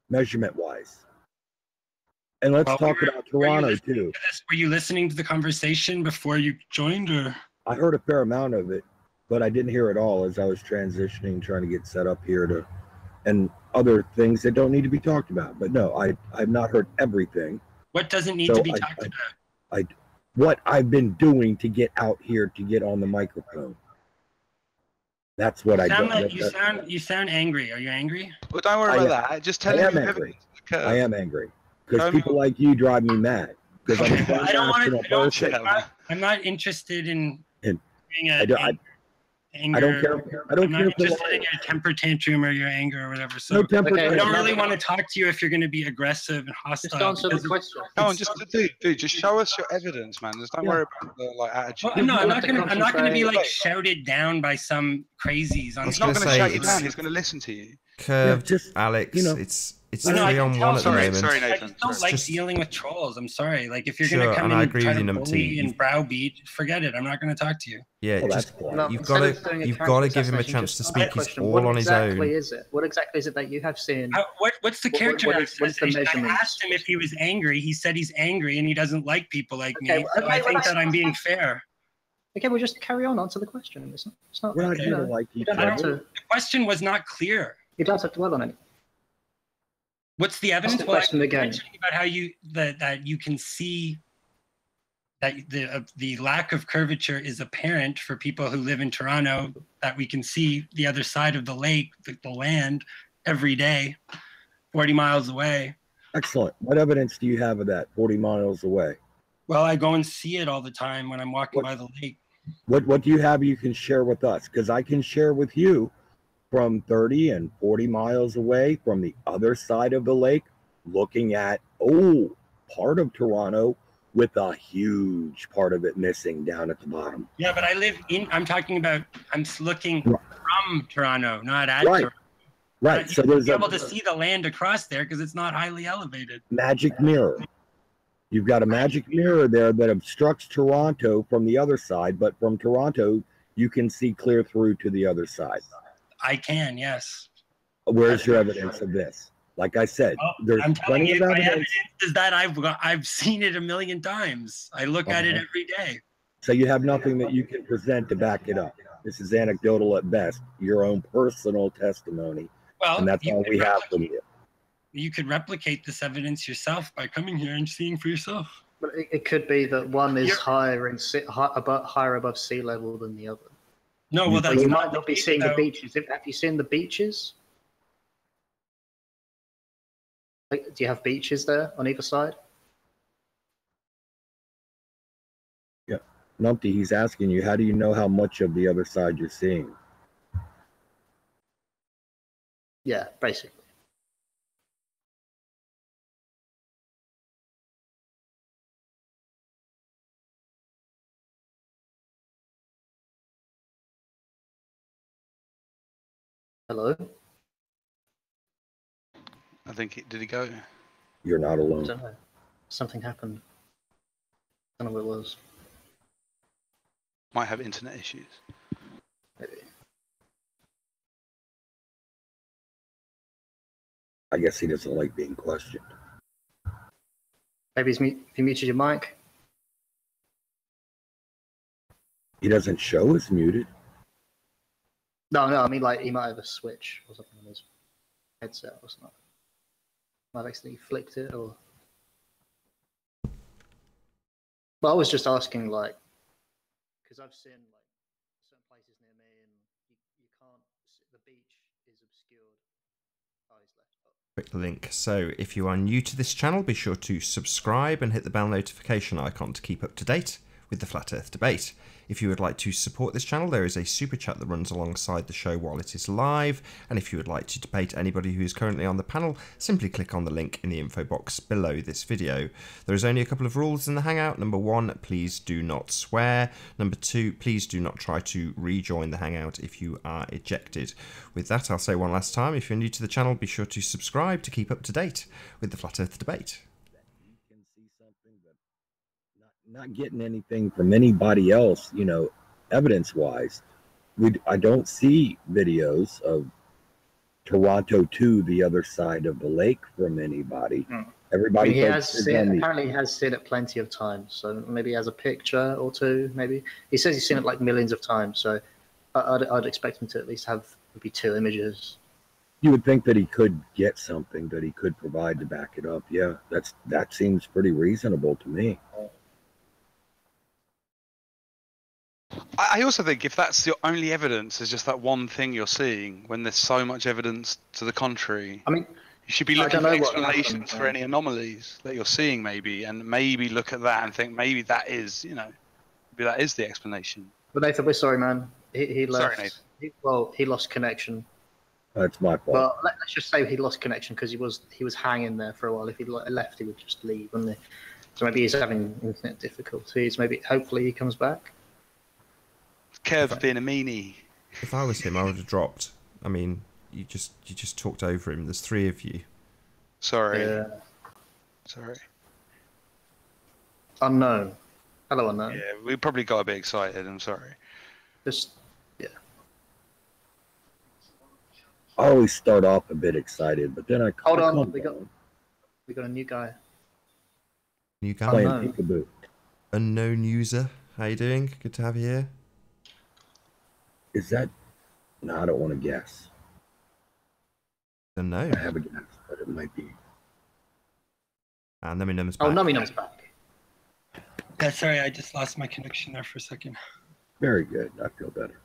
measurement-wise? And let's talk about Toronto, too. Were you listening to the conversation before you joined, or? I heard a fair amount of it, but I didn't hear it all as I was transitioning, trying to get set up here and other things that don't need to be talked about. But no, I've not heard everything. What doesn't need to be talked about? What I've been doing to get out here to get on the microphone. That's what You sound angry. Are you angry? Well, don't worry about that. Just tell him everything. I am angry because people like you drive me mad. Because I'm not interested in being anger. I don't care. I don't care. Interested in your temper tantrum or your anger or whatever. So no temper. I don't really want to talk to you if you're going to be aggressive and hostile. Just answer the question. Come on, dude, just show us your evidence, man. Just don't worry about the attitude. Well, no, I'm not going to be shouted down by some crazies. He's not going to shout you down. He's going to listen to you. Curved, Alex. It's 3-on-1 at the moment. Sorry, Nathan. I don't like dealing with trolls. I'm sorry. If you're going to come in and try to bully and browbeat, forget it. I'm not going to talk to you. Yeah, you've got to give him a chance to speak. He's all on his own. What exactly is it that you have seen? What's the character? I asked him if he was angry. He said he's angry and he doesn't like people like me. So I think that I'm being fair. Okay, we'll just carry on. Answer the question. It's not. We're not here to like each other. The question was not clear. You don't have to dwell on it. What's the evidence? The question again. Mentioning about how that you can see that the lack of curvature is apparent for people who live in Toronto. That we can see the other side of the lake, the land, every day, 40 miles away. Excellent. What evidence do you have of that 40 miles away? Well, I go and see it all the time when I'm walking by the lake. What do you have you can share with us? Because I can share with you from 30 and 40 miles away from the other side of the lake, looking at, part of Toronto with a huge part of it missing down at the bottom. Yeah, but I'm looking from Toronto, not at Toronto. Right. So there's able to see the land across there because it's not highly elevated. Magic mirror. You've got a magic mirror there that obstructs Toronto from the other side, but from Toronto, you can see clear through to the other side. I can, yes. Where's your evidence of this? Like I said, there's plenty of evidence. My evidence is that I've seen it a million times. I look at it every day. So you have nothing that you can present to back it up. This is anecdotal at best, your own personal testimony. Well, and that's all we have from you. you could replicate this evidence yourself by coming here and seeing for yourself. But it could be that one is higher above sea level than the other. No, well, that's you not might not be seeing the beaches. Have you seen the beaches? Like, do you have beaches there on either side? Yeah. Numpty, he's asking you, how do you know how much of the other side you're seeing? Yeah, basically. Hello? I think did he go? You're not I alone. don't know. Something happened. I don't know what it was. Might have internet issues. Maybe. I guess he doesn't like being questioned. Maybe he muted your mic. He doesn't show as muted. No, I mean, like, he might have a switch or something on his headset or something. Might have accidentally flicked it, or... But I was just asking, like, because I've seen, like, certain places near me, and you can't... The beach is obscured. Oh, he's left. Oh. Quick link. So if you are new to this channel, be sure to subscribe and hit the bell notification icon to keep up to date with the Flat Earth debate. If you would like to support this channel, there is a super chat that runs alongside the show while it is live, and if you would like to debate anybody who is currently on the panel, simply click on the link in the info box below this video. There is only a couple of rules in the Hangout. Number 1, please do not swear. Number 2, please do not try to rejoin the Hangout if you are ejected. With that, I'll say one last time, if you're new to the channel, be sure to subscribe to keep up to date with the Flat Earth debate. Not getting anything from anybody else, you know, evidence-wise. I don't see videos of Toronto to the other side of the lake from anybody. Everybody apparently he has seen it plenty of times, so maybe he has a picture or two, maybe. He says he's seen it like millions of times, so I'd expect him to at least have maybe 2 images. You would think that he could get something that he could provide to back it up. Yeah, that seems pretty reasonable to me. I also think if that's your only evidence is just that one thing you're seeing, when there's so much evidence to the contrary, I mean, you should be looking for explanations for any anomalies that you're seeing, maybe, and maybe look at that and think maybe that is, you know, maybe that is the explanation. But Nathan, we're sorry, man. He left. Sorry, Nathan. He lost connection. That's my fault. Well, let's just say he lost connection because he was hanging there for a while. If he left, he would just leave, wouldn't he? So maybe he's having internet difficulties. Maybe, hopefully, he comes back. Kev's being a meanie. If I was him, I would have dropped. I mean, you just talked over him. There's 3 of you. Sorry. Yeah. Sorry. Unknown. Hello, unknown. Yeah, we probably got a bit excited. I'm sorry. Just, yeah. I always start off a bit excited, but then I hold on. We got a new guy. New guy. Playing peekaboo. Unknown user. How you doing? Good to have you here. Is that? No, I don't want to guess. Don't know. I have a guess, but it might be. And Nummy Num's back. Oh, Nummy Num's back. Yeah, sorry, I just lost my connection there for a second. Very good. I feel better.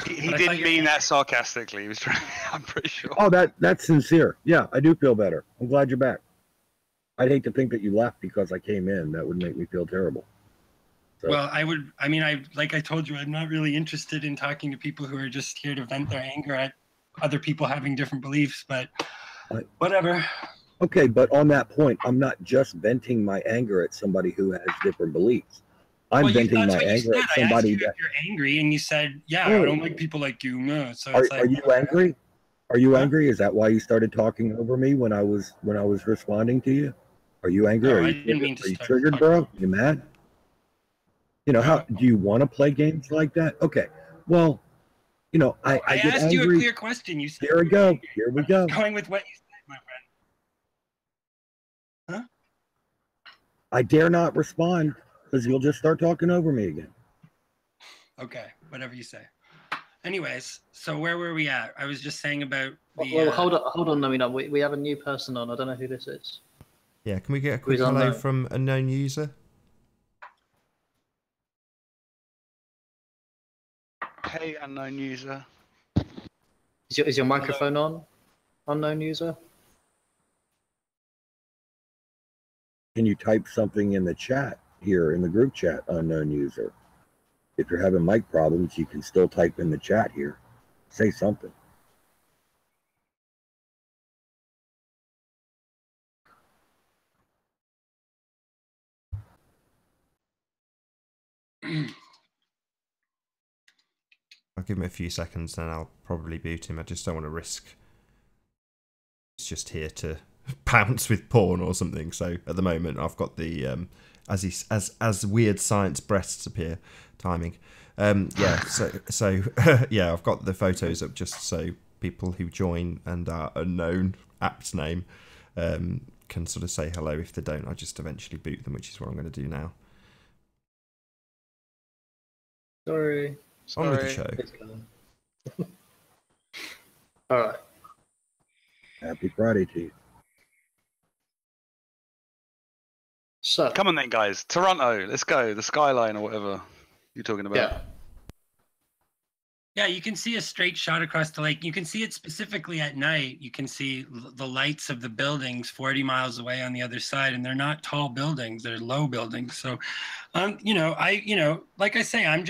He didn't mean that sarcastically. He was trying. I'm pretty sure. Oh, that's sincere. Yeah, I do feel better. I'm glad you're back. I'd hate to think that you left because I came in. That would make me feel terrible. So. Well, like I told you, I'm not really interested in talking to people who are just here to vent their anger at other people having different beliefs, but whatever. Okay, but on that point, I'm not just venting my anger at somebody who has different beliefs. I'm venting my anger at somebody that... If you're angry, and you said, yeah, I don't like people like you. No. So are you angry? Are you angry? Is that why you started talking over me when I was responding to you? Are you angry? No, are you triggered, bro? You mad? You know, how do you want to play games like that? Okay. Well, you know, I get asked angry. You a clear question. You said, Here we go. Here we go. Going with what you said, my friend. Huh? I dare not respond because you'll just start talking over me again. Okay, whatever you say. Anyways, so where were we at? I was just saying about Well, hold on, no, we have a new person on. I don't know who this is. Yeah, can we get a quick Who's hello unknown? from unknown user? Hey, unknown user. Is your microphone on, unknown user? Can you type something in the chat here in the group chat, unknown user? If you're having mic problems, you can still type in the chat here. Say something. I'll give him a few seconds, then I'll probably boot him. I just don't want to risk. It's just here to pounce with porn or something. So at the moment, I've got the as weird science breasts appear timing. Yeah. So yeah, I've got the photos up just so people who join and are unknown apt name can sort of say hello. If they don't, I just eventually boot them, which is what I'm going to do now. Sorry. On with the show. All right. Happy Friday to you. So Come on then, guys. Toronto, let's go. The skyline or whatever you're talking about. yeah, Yeah, you can see a straight shot across the lake. You can see it specifically at night. You can see the lights of the buildings 40 miles away on the other side, and they're not tall buildings; they're low buildings. So, like I say,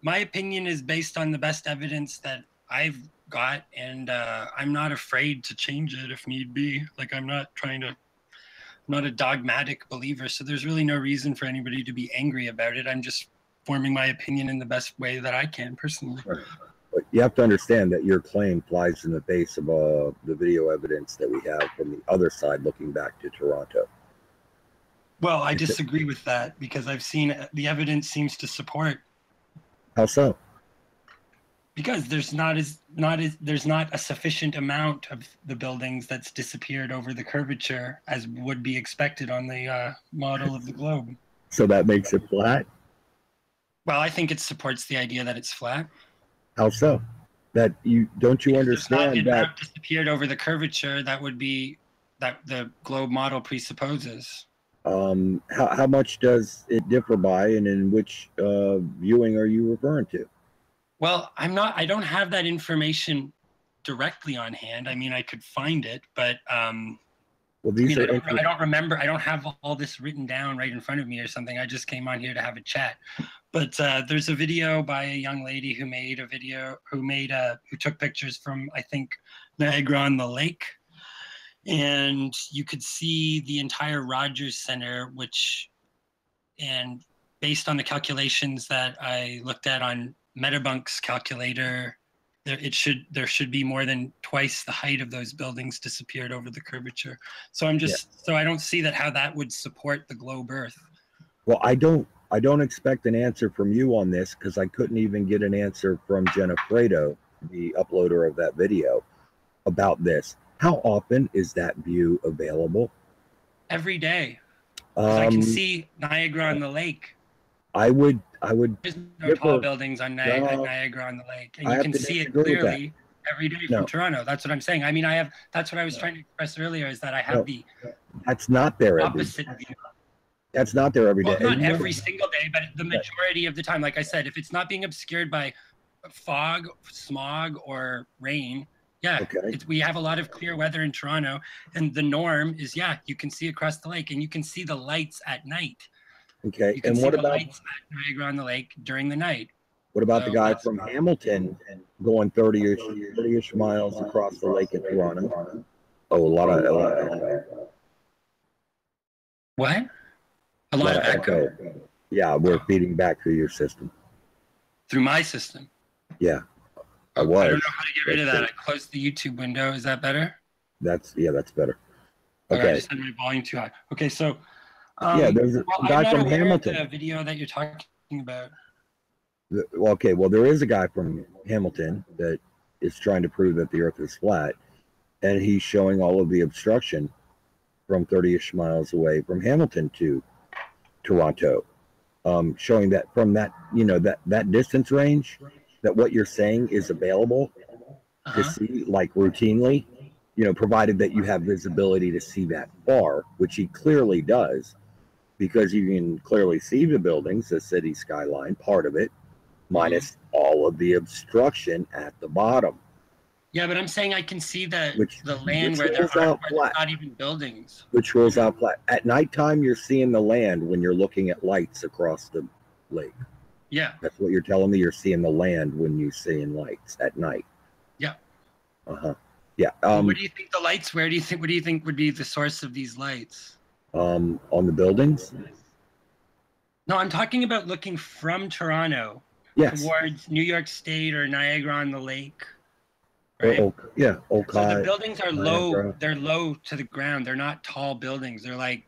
my opinion is based on the best evidence that I've got, and I'm not afraid to change it if need be. Like I'm not a dogmatic believer, so there's really no reason for anybody to be angry about it. I'm just forming my opinion in the best way that I can personally. Right. But you have to understand that your claim flies in the face of the video evidence that we have from the other side looking back to Toronto. Well, I disagree with that because I've seen the evidence seems to support. How so? Because there's not a sufficient amount of the buildings that's disappeared over the curvature as would be expected on the model of the globe. So that makes it flat? Well, I think it supports the idea that it's flat. How so? That you understand that disappeared over the curvature that the globe model presupposes. how much does it differ by, and in which viewing are you referring to? Well, I don't have that information directly on hand. I mean, I could find it, but well, these I don't remember. I don't have all this written down right in front of me or something. I just came on here to have a chat. But there's a video by a young lady who took pictures from, I think, Niagara on the Lake. And you could see the entire Rogers Center, and based on the calculations that I looked at on Metabunk's calculator, there should be more than twice the height of those buildings disappeared over the curvature. So so I don't see how that would support the globe Earth. Well, I don't expect an answer from you on this because I couldn't even get an answer from Jenna Fredo, the uploader of that video, about this. How often is that view available? Every day. I can see Niagara on the Lake. I would. There's no tall buildings on Niagara on the Lake, and you can see it clearly every day from Toronto. That's what I'm saying. I mean, that's what I was trying to express earlier, is that I have the that's not there opposite view. That's not there every day. Well, not every single day, but the majority of the time. Like I said, if it's not being obscured by fog, smog, or rain, we have a lot of clear weather in Toronto, and the norm is you can see across the lake, and you can see the lights at night. Okay, you can see the lights at Niagara on the Lake during the night. What about the guy from Hamilton going 30-ish miles across the lake in Toronto? Oh, a lot of what? A lot of echo. Yeah, we're feeding back through your system. Through my system? Yeah. I don't know how to get rid of that. I closed the YouTube window. Is that better? That's better. Okay. I just had my volume too high. Okay, so there's a guy from Hamilton. The video that you're talking about. Okay, well, there is a guy from Hamilton that is trying to prove that the Earth is flat, and he's showing all of the obstruction from 30-ish miles away from Hamilton to Toronto, showing that from that that distance range, that what you're saying is available. to see, like routinely, you know, provided that you have visibility to see that far, which he clearly does, because you can clearly see the buildings, the city skyline, part of it, minus all of the obstruction at the bottom. Yeah, but I'm saying I can see the land which where there rules are out where there's flat. not even buildings. Which rules out flat. At nighttime, you're seeing the land when you're looking at lights across the lake. Yeah. That's what you're telling me. You're seeing the land when you're seeing lights at night. Yeah. Yeah. What do you think the lights? What do you think would be the source of these lights? On the buildings? No, I'm talking about looking from Toronto towards New York State or Niagara on the Lake. Right? So the buildings are low. Niagara. They're low to the ground. They're not tall buildings. They're like,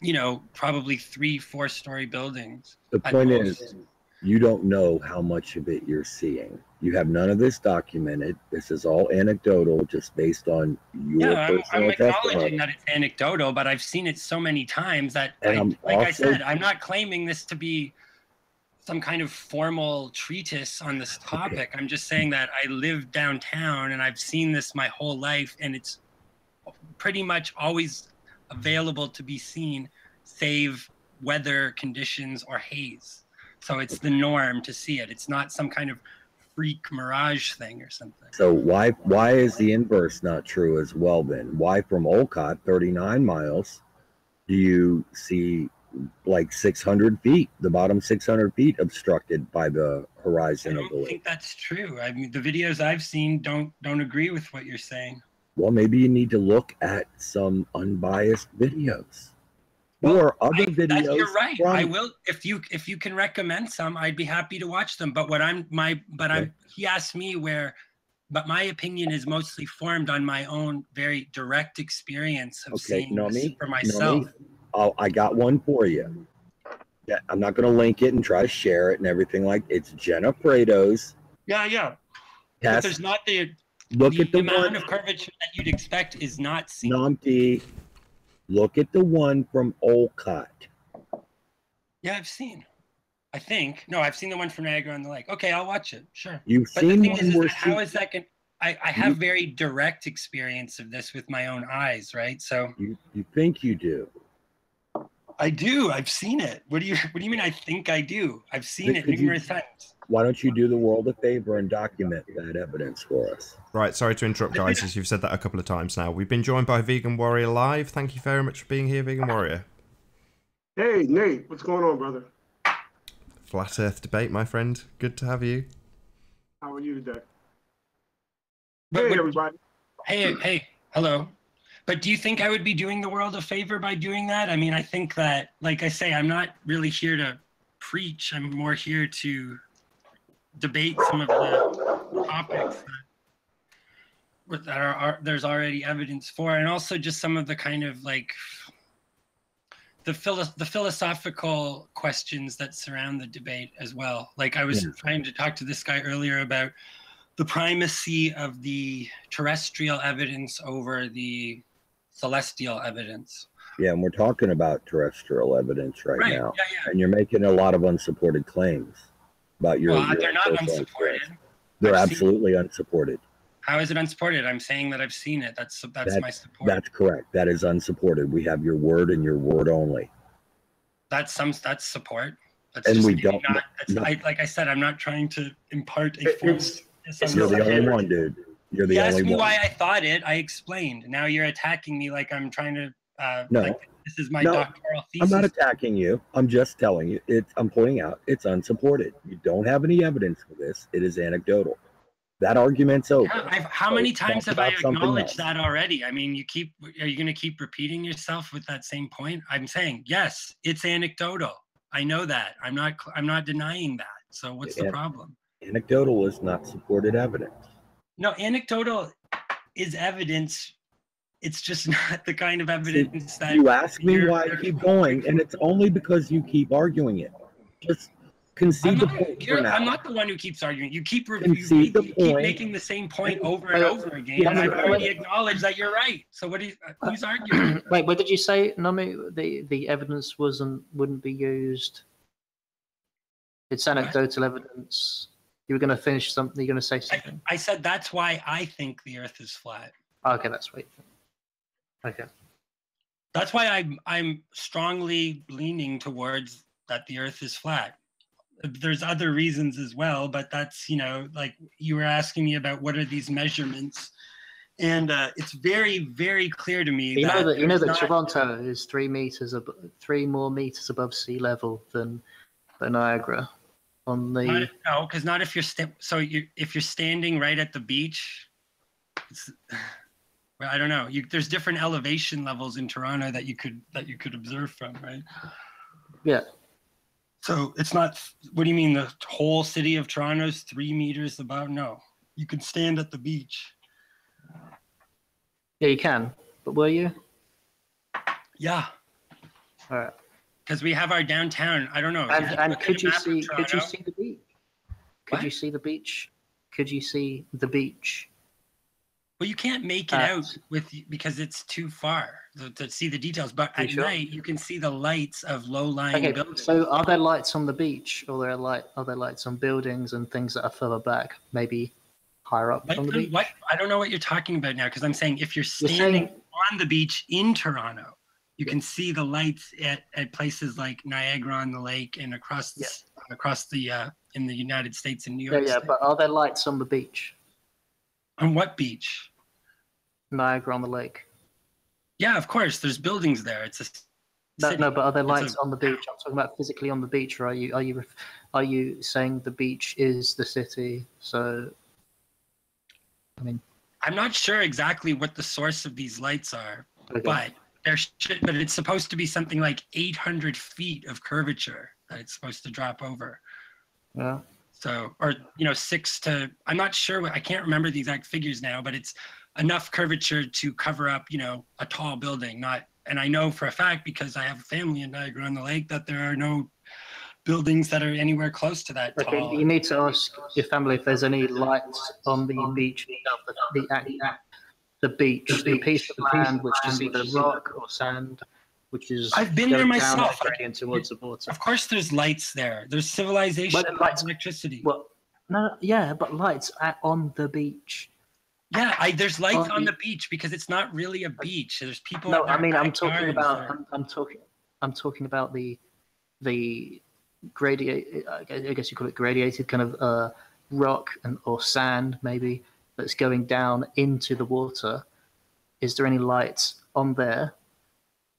you know, probably 3-4 story buildings. The point is, you don't know how much of it you're seeing. You have none of this documented. This is all anecdotal, just based on your personal I'm acknowledging testimony. that it's anecdotal, but I've seen it so many times that, I said, I'm not claiming this to be some kind of formal treatise on this topic. I'm just saying that I live downtown and I've seen this my whole life, and it's pretty much always available to be seen, save weather conditions or haze. So it's the norm to see it. It's not some kind of freak mirage thing or something. So why is the inverse not true as well then? Why from Olcott, 39 miles, do you see like 600 feet, the bottom 600 feet obstructed by the horizon of the lake? I don't think that's true. I mean, the videos I've seen don't agree with what you're saying. Well, maybe you need to look at some unbiased videos. Or other videos. You're right. I will, if you can recommend some, I'd be happy to watch them. But he asked me but my opinion is mostly formed on my own very direct experience of seeing this for myself. Oh, I got one for you. Yeah, I'm not going to link it and try to share it and everything like. It's Jenna Prado's. Yeah. But there's not the amount of curvature that you'd expect is not seen. Numpty. Look at the one from Olcott. Yeah, I've seen. I think. No, I've seen the one from Niagara on the Lake. Okay, I'll watch it. Sure. You've seen one where how is that going? I have very direct experience of this with my own eyes, right? So you think you do? I do. I've seen it. What do you mean? I think I do. I've seen it numerous times. Why don't you do the world a favor and document that evidence for us? Right, sorry to interrupt, guys, as you've said that a couple of times now. We've been joined by Vegan Warrior Live. Thank you very much for being here, Vegan Warrior. Hey, Nate, what's going on, brother? Flat Earth debate, my friend. Good to have you. How are you today? Hey, everybody. Hey, hello. But do you think I would be doing the world a favor by doing that? I mean, I think that, like I say, I'm not really here to preach. I'm more here to debate some of the topics that are there's already evidence for, and also just some of the kind of like the philosophical questions that surround the debate as well. Like I was trying to talk to this guy earlier about the primacy of the terrestrial evidence over the celestial evidence. Yeah, and we're talking about terrestrial evidence right now. Yeah. And you're making a lot of unsupported claims about your. Well, they're not unsupported. They're absolutely unsupported. How is it unsupported? I'm saying that I've seen it. That's my support. That's correct. That is unsupported. We have your word and your word only. That's support. That's and just we don't. Like I said, I'm not trying to impart a false. You're the only one, dude. You're the only one. You asked me why I thought it. I explained. Now you're attacking me like I'm trying to. No. Like this is my doctoral thesis. I'm not attacking you. I'm just telling you. I'm pointing out it's unsupported. You don't have any evidence for this. It is anecdotal. That argument's over. Yeah, how many times have I acknowledged that already? I mean, are you going to keep repeating yourself with that same point? I'm saying, yes, it's anecdotal. I know that. I'm not denying that. So what's the problem? Anecdotal is not supported evidence. No, anecdotal is evidence. It's just not the kind of evidence that you ask me why I keep going, and it's only because you keep arguing it. Just concede the point for now. I'm not the one who keeps arguing. You keep making the same point over and over again, and I've already acknowledged that you're right. So who's arguing? Wait, what did you say, Nami? The evidence wouldn't be used. It's anecdotal evidence. You were going to finish something. You're going to say something. I said that's why I think the Earth is flat. Okay, that's what you think. Okay. That's why I'm strongly leaning towards that the Earth is flat. There's other reasons as well, but that's, you know, like you were asking me about what are these measurements, and it's very, very clear to me. You know that Toronto is 3 more meters above sea level than Niagara. On the no, because not if you're if you're standing right at the beach. I don't know. There's different elevation levels in Toronto that you could observe from, right? Yeah. So it's not. What do you mean? The whole city of Toronto is 3 meters above? No, you can stand at the beach. Yeah, you can. But were you? Yeah. All right. Because we have our downtown. I don't know. And could you see the beach? Could you see the beach? Could you see the beach? Well, you can't make it out because it's too far to see the details. But at night, you can see the lights of low-lying buildings. So, are there lights on the beach, or are there lights on buildings and things that are further back, maybe higher up on the beach? What? I don't know what you're talking about now, because I'm saying if you're standing on the beach in Toronto, you can see the lights at places like Niagara on the Lake and across the in the United States and New York. Yeah, but are there lights on the beach? On what beach? Niagara on the Lake. Yeah, of course. There's buildings there. It's a city. No, but are there lights on the beach? I'm talking about physically on the beach, or are you saying the beach is the city? So, I mean, I'm not sure exactly what the source of these lights are, but it's supposed to be something like 800 feet of curvature that it's supposed to drop over. Yeah. So, or I'm not sure. I can't remember the exact figures now, but it's enough curvature to cover up, a tall building. And I know for a fact, because I have a family in Niagara on the Lake, that there are no buildings that are anywhere close to that tall. Okay, you need to ask your family if there's any lights on the beach, the beach, the piece of land which is either rock or sand, which is. I've been there myself. Towards the water. Of course, there's lights there. There's civilization, lights, electricity. Well, no, yeah, but lights on the beach. Yeah, there's lights on the beach because it's not really a beach. There's people. No, I mean I'm talking about the gradiated. I guess you call it gradiated kind of rock or sand maybe that's going down into the water. Is there any lights on there,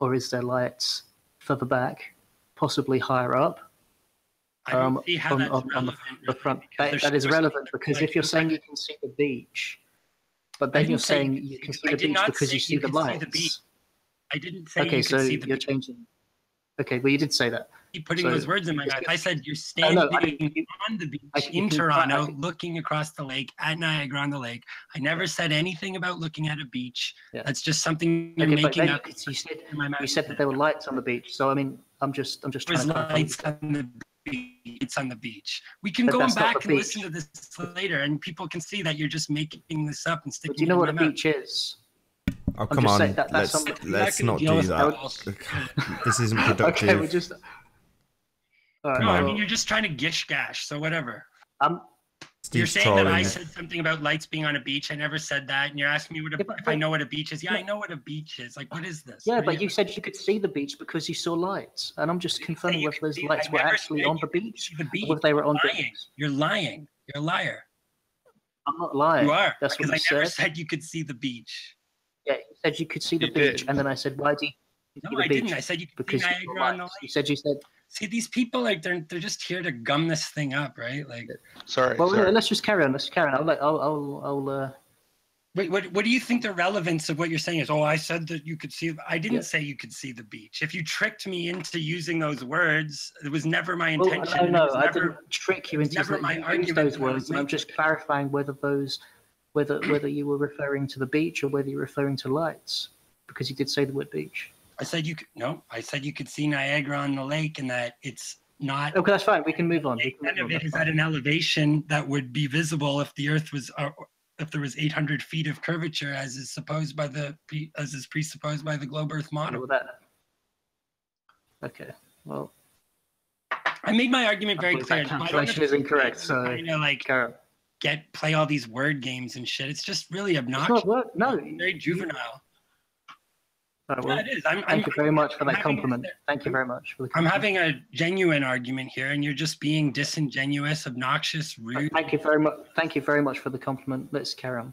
or is there lights further back, possibly higher up? I don't see how that's relevant. The front. That is relevant because if you're saying you can see the beach. But then you're saying you can see the beach because you see the lights. I didn't say you could see the beach. You're changing. Okay, well, you did say that. Keep putting those words in my mouth. I said you're standing on the beach in Toronto, looking across the lake at Niagara on the Lake. I never said anything about looking at a beach. Yeah. That's just something you're making up. You said that there were lights on the beach. So I mean, I'm just trying to. Lights on the beach. It's on the beach. We can go back and listen to this later, and people can see that you're just making this up and sticking. Do you know what a beach is? Oh, come on. Let's not do that. This isn't productive. Okay, we're just. No, I mean, you're just trying to gish gash, so whatever. You're saying that I said something about lights being on a beach. I never said that. And you're asking me if I know what a beach is. Yeah, I know what a beach is. Like, what is this? Yeah, but you said you could see the beach because you saw lights. And I'm just confirming whether those lights were actually on the beach. Or if they were on the beach. You're lying. You're a liar. I'm not lying. You are. That's because what you I never said you could see the beach. Yeah, you said you could see the beach. And then I said, why do you see the beach? No, I didn't. I said you could see Niagara on the Lake. You said. See, these people, like, they're just here to gum this thing up, right? Like, sorry. Well, let's just carry on. I'll. Wait, what do you think the relevance of what you're saying is? Oh, I said that you could see. I didn't say you could see the beach. If you tricked me into using those words, it was never my intention. No, I didn't trick you into using those words. I'm just clarifying whether you were referring to the beach or whether you're referring to lights, because you did say the word beach. I said you could. No, I said you could see Niagara on the lake, and that it's not. Okay, that's fine. We can move on. None of it is at an elevation that would be visible if the Earth was, if there was 800 feet of curvature, as is presupposed by the globe Earth model. Okay. Well, I made my argument very believe clear. that calculation is incorrect. So trying to like Carol. play all these word games and shit. It's just really It's obnoxious. not work. No, Very juvenile. well, Yeah, it is. thank you very much for that compliment. Thank you very much for the I'm compliment. having a genuine argument here, and you're just being disingenuous, obnoxious, rude. Thank you very much. Thank you very much for the compliment. Let's carry on.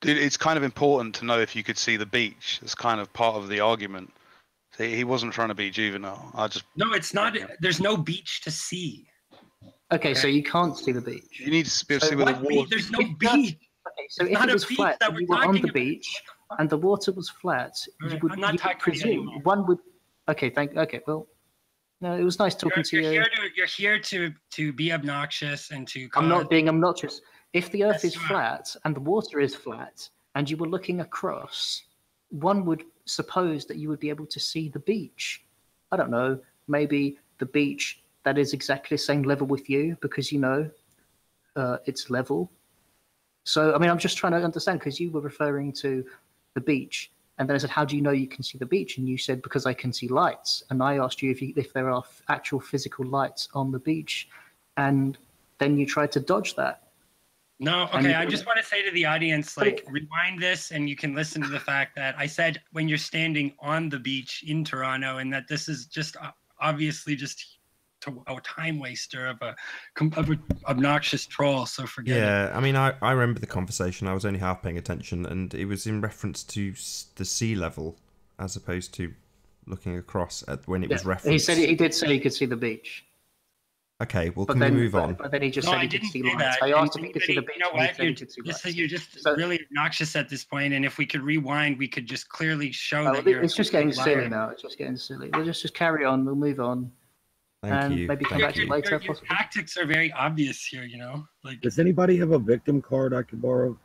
Dude, it's kind of important to know if you could see the beach. It's kind of part of the argument. He wasn't trying to be juvenile. No, it's not. There's no beach to see. Okay, so you can't see the beach. You need to be able to So see where the What water. There's no beach. Okay, so It's if not it a was beach flat that and we're you were on talking the about. beach and the water was flat, Alright, you would, I'm not you would talking presume anymore. one would. Okay, okay, well, no, it was nice talking to you. You're here to be obnoxious and to. I'm not being obnoxious. If the Earth Yes, is you are. flat and the water is flat and you were looking across, one would suppose that you would be able to see the beach. I don't know, maybe the beach that is exactly the same level with you because you know it's level. So, I mean, I'm just trying to understand because you were referring to the beach. And then I said, how do you know you can see the beach? And you said, because I can see lights. And I asked you if there are actual physical lights on the beach. And then you tried to dodge that. No, And okay. you I couldn't. just want to say to the audience, like, rewind this, and you can listen to the fact that I said when you're standing on the beach in Toronto, and that this is just obviously just a time waster of a obnoxious troll. So forget it. Yeah, I mean, I remember the conversation. I was only half paying attention, and it was in reference to the sea level as opposed to looking across at when it was referenced. He did say he could see the beach. Okay, well, can we move on? But then he just No, said I he could didn't see say lights. that. I asked if And he could see the you beach. know and he what? said he could see lights. You're just So- really obnoxious at this point, and if we could rewind, we could just clearly show Oh, that you're. it's just getting a liar. silly now. It's just getting silly. We'll just carry on. We'll move on. Thank you. Maybe come Thank back to you. it later. Your Possibly. tactics are very obvious here, you know. Like, Does anybody have a victim card I could borrow?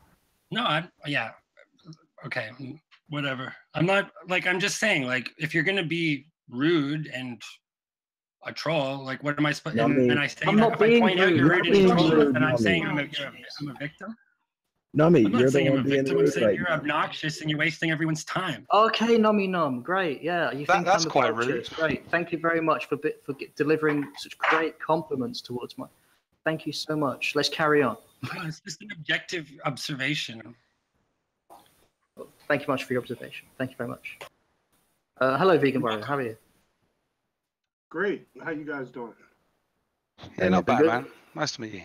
no, yeah, okay, whatever. I'm not like I'm just saying, like, if you're gonna be rude and a troll, like, what am I supposed? And I say I'm that not if I being point out rude. you're I'm rude not and being troll, rude, then I'm Nami. saying I'm a victim. Nami, I'm not you're the saying I'm a one being victim. I'm rude saying right you're now. obnoxious and you're wasting everyone's time. Okay, Nomi Nom, great. Yeah, you think That's I'm quite obnoxious. rude. Great. Thank you very much for delivering such great compliments towards my. Thank you so much. Let's carry on. No, it's just an objective observation. Thank you much for your observation. Thank you very much. Hello, Vegan Warrior. How are you? Great. How you guys doing? Yeah, not bad, good. man. Nice to meet you.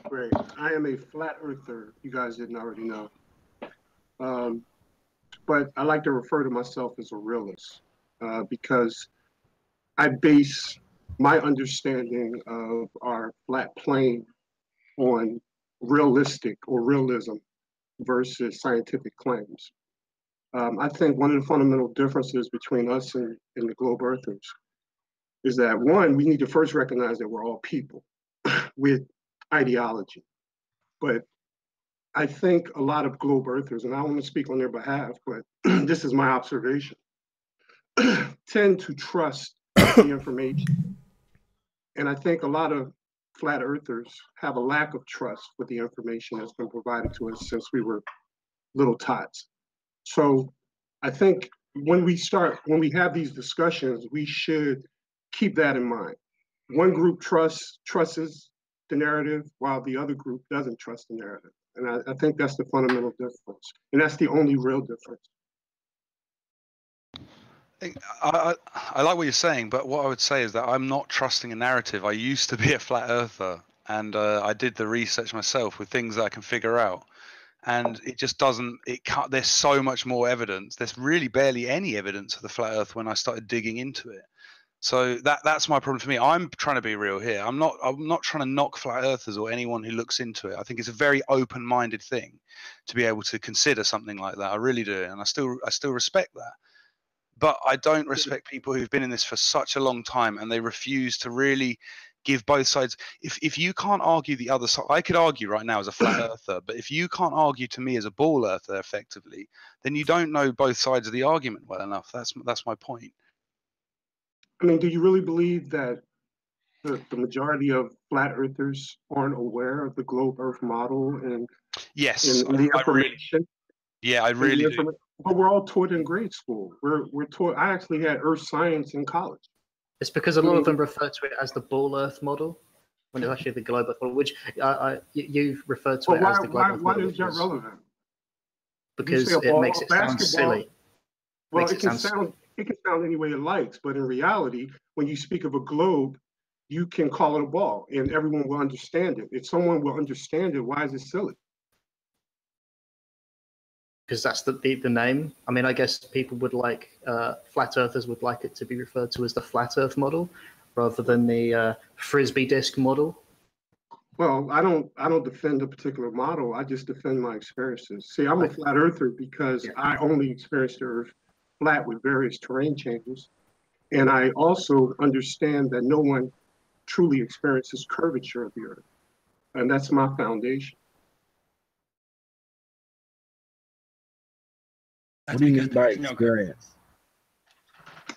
Great. I am a flat earther. You guys didn't already know. But I like to refer to myself as a realist because I base my understanding of our flat plane on realistic or realism versus scientific claims. I think one of the fundamental differences between us and the globe earthers is that, one, we need to first recognize that we're all people with ideology. But I think a lot of globe earthers, and I don't want to speak on their behalf, but this is my observation, tend to trust the information. And I think a lot of flat earthers have a lack of trust with the information that's been provided to us since we were little tots. So I think when we have these discussions, we should keep that in mind. One group trusts the narrative while the other group doesn't trust the narrative. And I think that's the fundamental difference. And that's the only real difference. I like what you're saying, but what I would say is that I'm not trusting a narrative. I used to be a flat earther, and I did the research myself with things that I can figure out. And it just doesn't, there's so much more evidence. There's really barely any evidence of the flat earth when I started digging into it. So that's my problem for me. I'm trying to be real here. I'm not trying to knock flat earthers or anyone who looks into it. I think it's a very open-minded thing to be able to consider something like that. I really do, and I still respect that. But I don't respect people who've been in this for such a long time and they refuse to really give both sides. If you can't argue the other side, I could argue right now as a flat earther, but if you can't argue to me as a ball earther effectively, then you don't know both sides of the argument well enough. That's my point. I mean, do you really believe that the majority of flat earthers aren't aware of the globe Earth model and yes, the information? I really do. But we're all taught in grade school. We're taught. I actually had earth science in college. It's because a lot of them refer to it as the ball Earth model, when it's actually the globe Earth model, which you've referred to it as the globe Earth model. Why is that relevant? Because it makes it sound silly. Well, it can sound any way it likes, but in reality, when you speak of a globe, you can call it a ball, and everyone will understand it. If someone will understand it, why is it silly? Because that's the name. I mean, I guess people would like flat earthers would like it to be referred to as the flat Earth model, rather than the frisbee disc model. Well, I don't defend a particular model. I just defend my experiences. See, I'm a flat earther because I only experienced the Earth flat with various terrain changes, and I also understand that no one truly experiences curvature of the Earth, and that's my foundation. What do you mean by experience?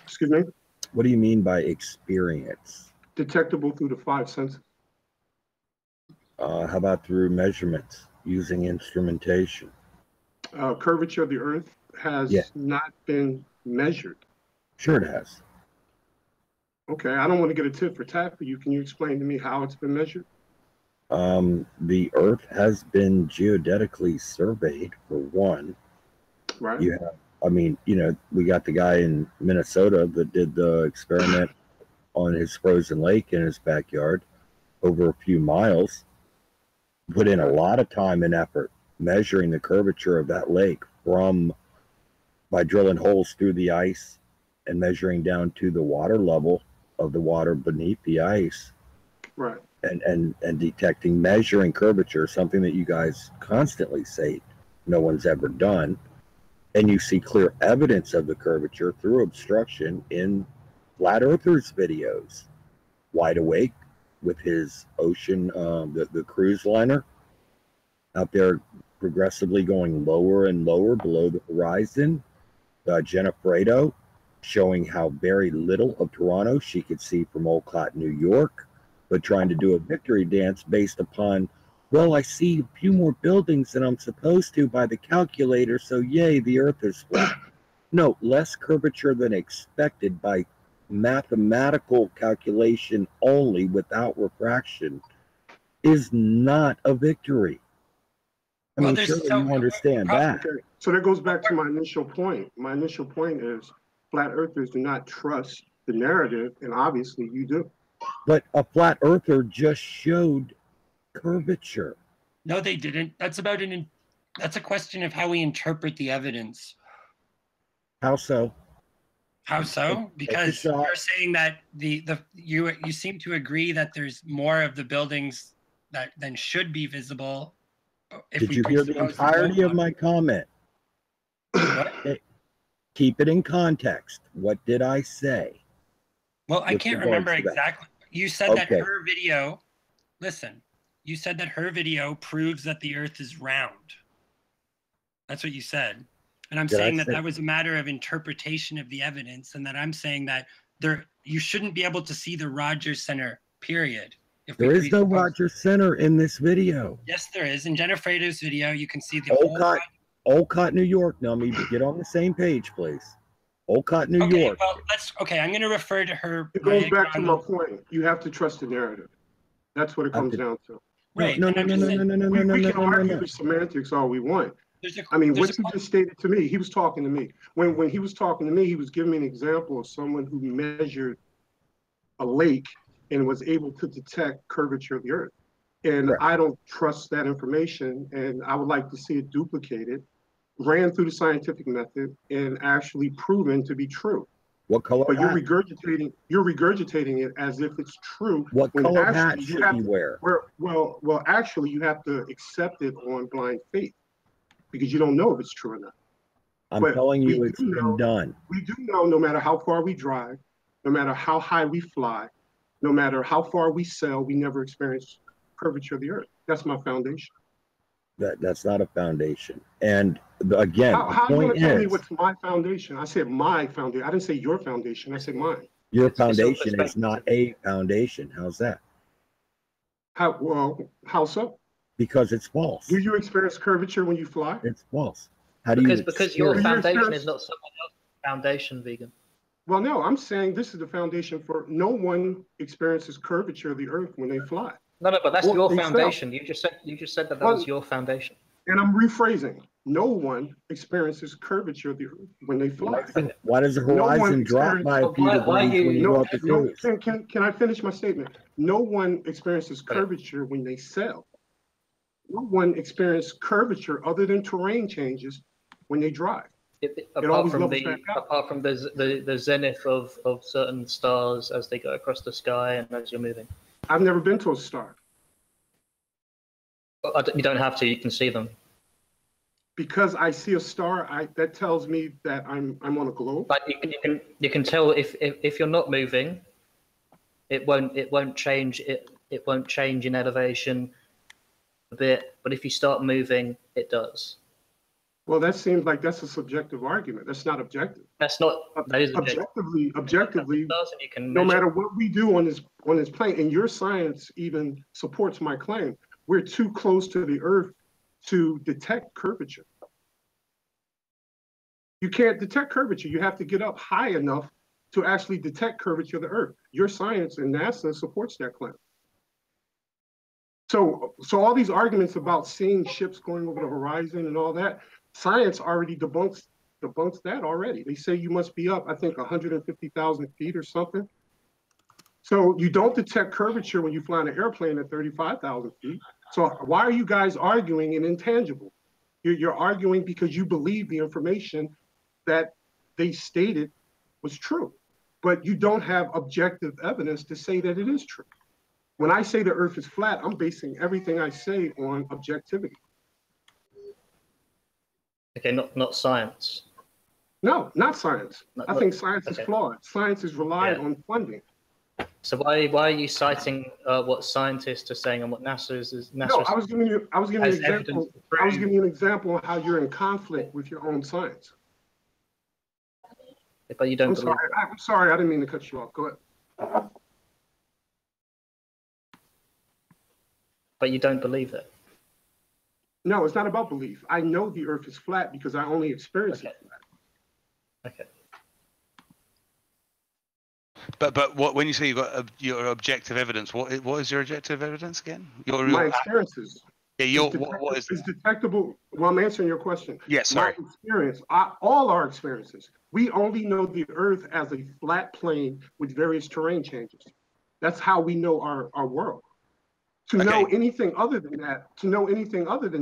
Excuse me? What do you mean by experience? Detectable through the 5 senses. How about through measurements using instrumentation? Curvature of the Earth has not been measured. Sure it has. Okay, I don't want to get a tit for tat for you. Can you explain to me how it's been measured? The Earth has been geodetically surveyed, for one. Right. We got the guy in Minnesota that did the experiment on his frozen lake in his backyard over a few miles, put in a lot of time and effort measuring the curvature of that lake by drilling holes through the ice and measuring down to the water level of the water beneath the ice. Right. And detecting, measuring curvature, something that you guys constantly say no one's ever done. And you see clear evidence of the curvature through obstruction in Flat Earthers videos. Wide Awake with his ocean, the cruise liner out there progressively going lower and lower below the horizon. Jennifer showing how very little of Toronto she could see from Olcott, New York, but trying to do a victory dance based upon, well, I see a few more buildings than I'm supposed to by the calculator, so yay, the Earth is flat. No, less curvature than expected by mathematical calculation only without refraction is not a victory. I mean, surely you understand that. Okay. So that goes back to my initial point. My initial point is flat earthers do not trust the narrative, and obviously you do. But a flat earther just showed curvature. No, they didn't. That's a question of how we interpret the evidence. How so? How so? Because you're saying that you seem to agree that there's more of the buildings than should be visible. Did you hear the entirety of my comment? What? Keep it in context. What did I say? Well, I can't remember exactly. You said that her video, listen, you said that her video proves that the Earth is round. That's what you said. And I'm saying that was a matter of interpretation of the evidence, and that I'm saying that you shouldn't be able to see the Rogers Center, period. There is no Rogers Center in this video. Yes, there is. In Jennifer Fredo's video, you can see the Olcott, New York. Now, get on the same page, please. Olcott, New York. Well, I'm going to refer to her. It goes back to my point. You have to trust the narrative. That's what it comes down to. Right. No. We can argue the semantics all we want. What he just stated to me, he was talking to me. When he was talking to me, he was giving me an example of someone who measured a lake and was able to detect curvature of the Earth. And I don't trust that information, and I would like to see it duplicated, ran through the scientific method, and actually proven to be true. What color But hat? You're regurgitating it as if it's true. What color hat should you wear? Well, actually, you have to accept it on blind faith because you don't know if it's true or not. I'm telling you, it's been done. We do know no matter how far we drive, no matter how high we fly, no matter how far we sail, we never experience curvature of the Earth. That's my foundation. That's not a foundation. And again, how do you want to tell me what's my foundation? I said my foundation. I didn't say your foundation. I said mine. Your foundation is not a foundation. How's that? How so? Because it's false. Do you experience curvature when you fly? It's false. How do you? Because your foundation is not someone else's foundation, vegan. Well, no, I'm saying this is the foundation for no one experiences curvature of the earth when they fly. No, but that's Or your they foundation. You just said that Well, was your foundation. And I'm rephrasing. No one experiences curvature of the earth when they fly. Why does the No one horizon drop by a experiences- few Why- why degrees you- when you No, go up the no, cruise? can I finish my statement? No one experiences curvature when they sail. No one experiences curvature other than terrain changes when they drive. Apart from levels back out. the zenith of certain stars as they go across the sky and as you're moving. I've never been to a star You don't have to. You can see them. because I see a star. That tells me that I'm on a globe. But you can tell if you're not moving, it won't change. It won't change in elevation a bit. But if you start moving, it does. Well, that seems like that's a subjective argument. That's not objective. That's not. That is objective. Objectively, You can no measure. matter what we do on this plane, and your science even supports my claim, we're too close to the Earth to detect curvature. You can't detect curvature. You have to get up high enough to actually detect curvature of the Earth. Your science and NASA supports that claim. So all these arguments about seeing ships going over the horizon and all that, science already debunks that already. They say you must be up, I think, 150,000 feet or something. So you don't detect curvature when you fly in an airplane at 35,000 feet. So why are you guys arguing an intangible? You're arguing because you believe the information that they stated was true, but you don't have objective evidence to say that it is true. When I say the Earth is flat, I'm basing everything I say on objectivity. Okay, not science. No, not science. I think science is okay. flawed. Science is relied on funding. So why are you citing what scientists are saying and what NASA is? NASA No, I was giving you an has example. evidence to I was prove- giving you an example of how you're in conflict with your own science. But you don't believe. I'm sorry, I didn't mean to cut you off. Go ahead. But you don't believe it. No, it's not about belief. I know the Earth is flat because I only experience it flat. Okay. But what when you say you've got your objective evidence, what is your objective evidence again? My experiences. Yeah, what is it's detectable? Well, I'm answering your question. Yeah, sorry. My experience, all our experiences. We only know the Earth as a flat plane with various terrain changes. That's how we know our world. To know anything other than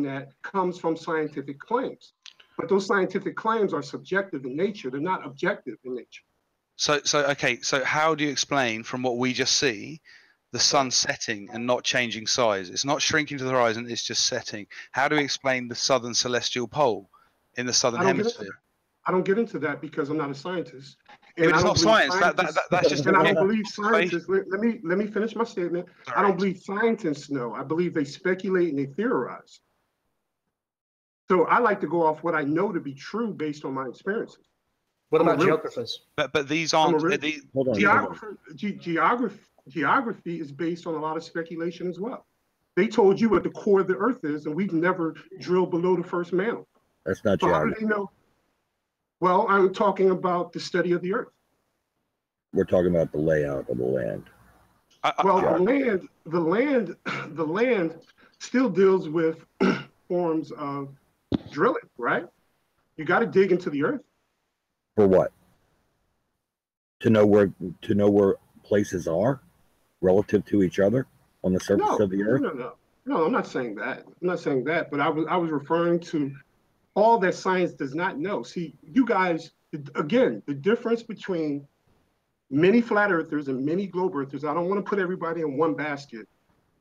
that, comes from scientific claims. But those scientific claims are subjective in nature. They're not objective in nature. So how do you explain from what we just see the sun setting and not changing size? It's not shrinking to the horizon, it's just setting. How do we explain the southern celestial pole in the southern hemisphere? I don't get into that because I'm not a scientist. And but it's not science. That's just. And I don't believe scientists. Let me finish my statement. I don't believe scientists know. I believe they speculate and they theorize. So I like to go off what I know to be true based on my experiences. What about geographers? But these aren't. Geography is based on a lot of speculation as well. They told you what the core of the Earth is, and we've never drilled below the first mantle. That's not So how do geography. they know? Well, I'm talking about the study of the Earth. We're talking about the layout of the land. Well, the land still deals with forms of drilling, right? You got to dig into the Earth. For what? To know where places are relative to each other on the surface of the Earth? No, I'm not saying that. I'm not saying that, but I was referring to all that science does not know. See, you guys, again, the difference between many flat earthers and many globe earthers, I don't want to put everybody in one basket,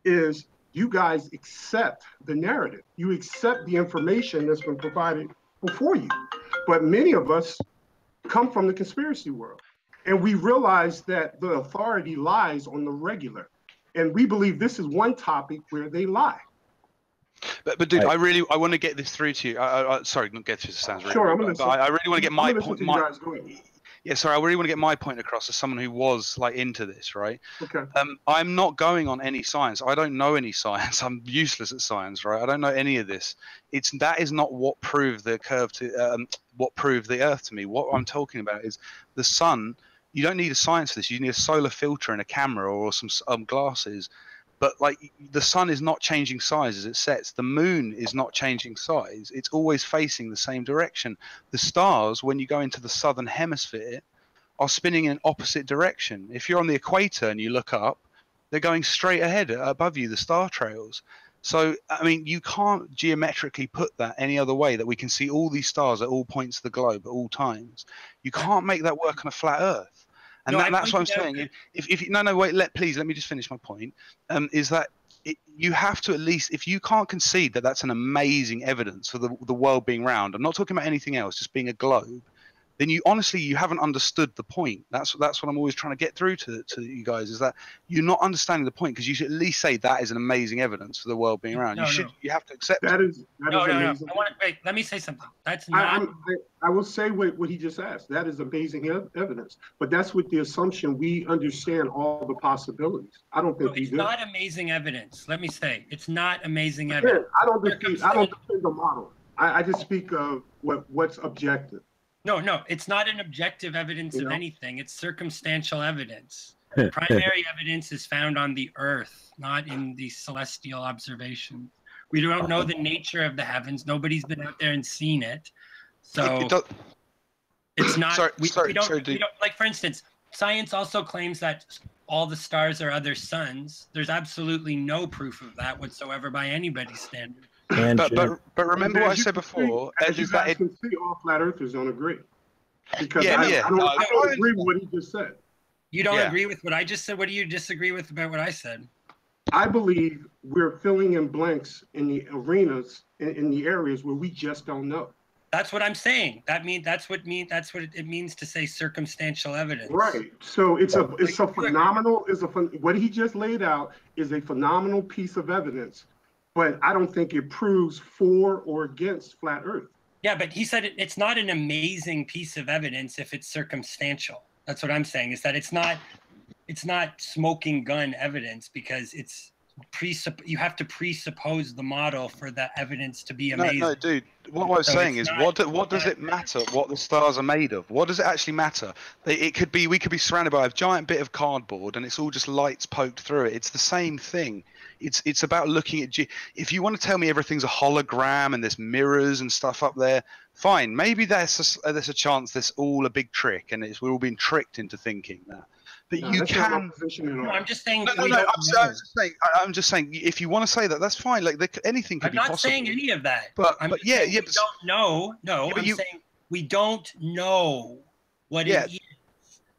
is you guys accept the narrative. You accept the information that's been provided before you. But many of us come from the conspiracy world. And we realize that the authority lies on the regular. And we believe this is one topic where they lie. But dude, I want to get this through to you. Sorry, not get through. This sounds really sure. rude, but I really want to get my point. Yeah, sorry, I really want to get my point across as someone who was like into this, right? Okay. I'm not going on any science. I don't know any science. I'm useless at science, right? I don't know any of this. That is not what proved the curve to what proved the Earth to me. What I'm talking about is the sun You don't need a science for this. You need a solar filter and a camera or some glasses. But like the sun is not changing size as it sets. The moon is not changing size. It's always facing the same direction. The stars, when you go into the southern hemisphere, are spinning in an opposite direction. If you're on the equator and you look up, they're going straight ahead above you, the star trails. So, I mean, you can't geometrically put that any other way that we can see all these stars at all points of the globe at all times. You can't make that work on a flat Earth. And No, that's what I'm saying. Please let me just finish my point. Is that you have to at least, if you can't concede that that's an amazing evidence for the world being round, I'm not talking about anything else, just being a globe, then you haven't understood the point. That's what I'm always trying to get through to you guys, is that you're not understanding the point, because you should at least say that is an amazing evidence for the world being around. You have to accept that is amazing. Wait, let me say something. That's not. I will say what he just asked. That is amazing evidence, but that's with the assumption we understand all the possibilities. I don't think it's not amazing evidence. Let me say it's not amazing evidence. I don't defend the model. I just speak of what's objective. No, it's not an objective evidence of anything. It's circumstantial evidence. Primary evidence is found on the earth, not in the celestial observations. We don't know the nature of the heavens. Nobody's been out there and seen it. So it's not. We don't, like, for instance, science also claims that all the stars are other suns. There's absolutely no proof of that whatsoever by anybody's standard. But remember what I said before. As you guys can see, all flat earthers don't agree. Because I don't agree with what he just said. You don't agree with what I just said? What do you disagree with about what I said? I believe we're filling in blanks in the arenas, in the areas where we just don't know. That's what I'm saying. That's what it means to say circumstantial evidence. Right. So what he just laid out is a phenomenal piece of evidence. But I don't think it proves for or against flat Earth. Yeah, but he said it's not an amazing piece of evidence if it's circumstantial. That's what I'm saying, is that it's not smoking gun evidence, because you have to presuppose the model for that evidence to be amazing. No, dude. What I was saying is, what does it matter what the stars are made of? What does it actually matter? We could be surrounded by a giant bit of cardboard and it's all just lights poked through it. It's the same thing. It's about looking at if you want to tell me everything's a hologram and there's mirrors and stuff up there, fine. Maybe there's a chance there's all a big trick and we're all being tricked into thinking that. But you can. No, I'm just saying. I'm just saying. If you want to say that, that's fine. Like anything could be possible. I'm not saying any of that. But yeah. We don't know. No, I'm saying we don't know what it is.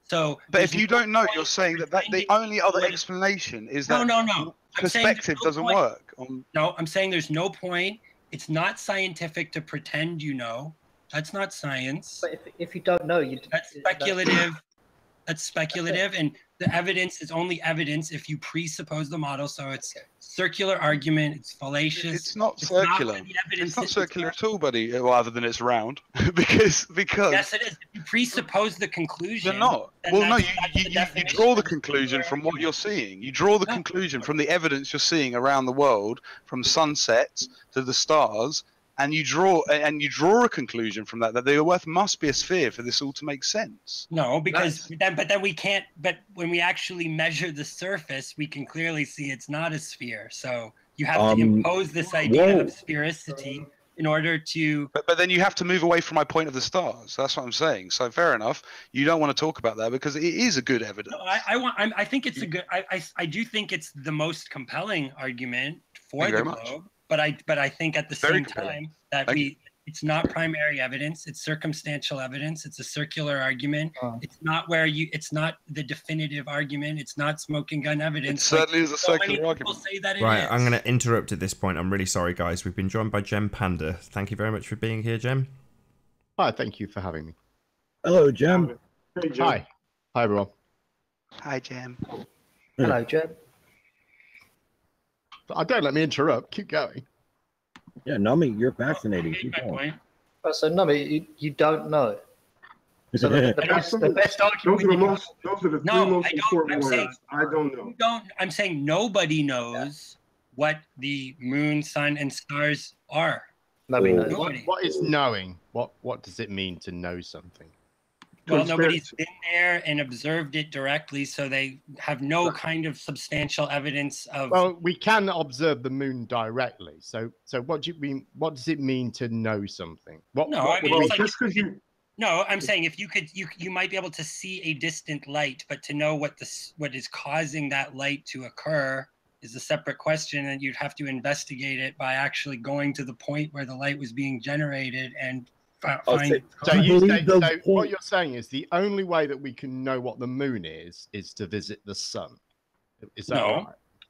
So. But if you don't know, you're saying that the only other explanation is that no. Perspective doesn't work. No, I'm saying there's no point. It's not scientific to pretend you know. That's not science. But if you don't know, that's speculative. That's speculative, and the evidence is only evidence if you presuppose the model. So it's circular argument. It's fallacious. It's not circular. It's not circular at all, buddy. Well, other than it's round, because yes, it is. If you presuppose the conclusion, they're not. Well, no, you draw the conclusion from what you're seeing. You draw the conclusion from the evidence you're seeing around the world, from sunsets to the stars. And you draw a conclusion from that the Earth must be a sphere for this all to make sense. No, because then we can't. But when we actually measure the surface, we can clearly see it's not a sphere. So you have to impose this idea of sphericity in order to. But then you have to move away from my point of the stars. That's what I'm saying. So fair enough. You don't want to talk about that because it is a good evidence. No, I think it's a good. I do think it's the most compelling argument for the globe. But I think at the same time that it's not primary evidence, it's circumstantial evidence, it's a circular argument. It's not it's not the definitive argument, it's not smoking gun evidence. It certainly is a circular argument. Say that right, I'm going to interrupt at this point. I'm really sorry, guys. We've been joined by Gem Panda. Thank you very much for being here, Gem. Hi, thank you for having me. Hello, Gem. Hey, Gem. Hi everyone. Hi, Gem. Hello, Gem. Don't let me interrupt. Keep going. Yeah, Nami, you're fascinating. Keep going. So, Nami, you don't know. So the best argument. Those are the three most important words. I don't know. I'm saying nobody knows what the moon, sun, and stars are. Nobody knows. What is knowing? What does it mean to know something? Well, nobody's been there and observed it directly, so they have no kind of substantial evidence of. Well, we can observe the moon directly. So what do you mean? What does it mean to know something? What? No, what I mean, it's like no, I'm saying if you might be able to see a distant light, but to know what is causing that light to occur is a separate question, and you'd have to investigate it by actually going to the point where the light was being generated and find. So what you're saying is the only way that we can know what the moon is to visit the sun. Is that right?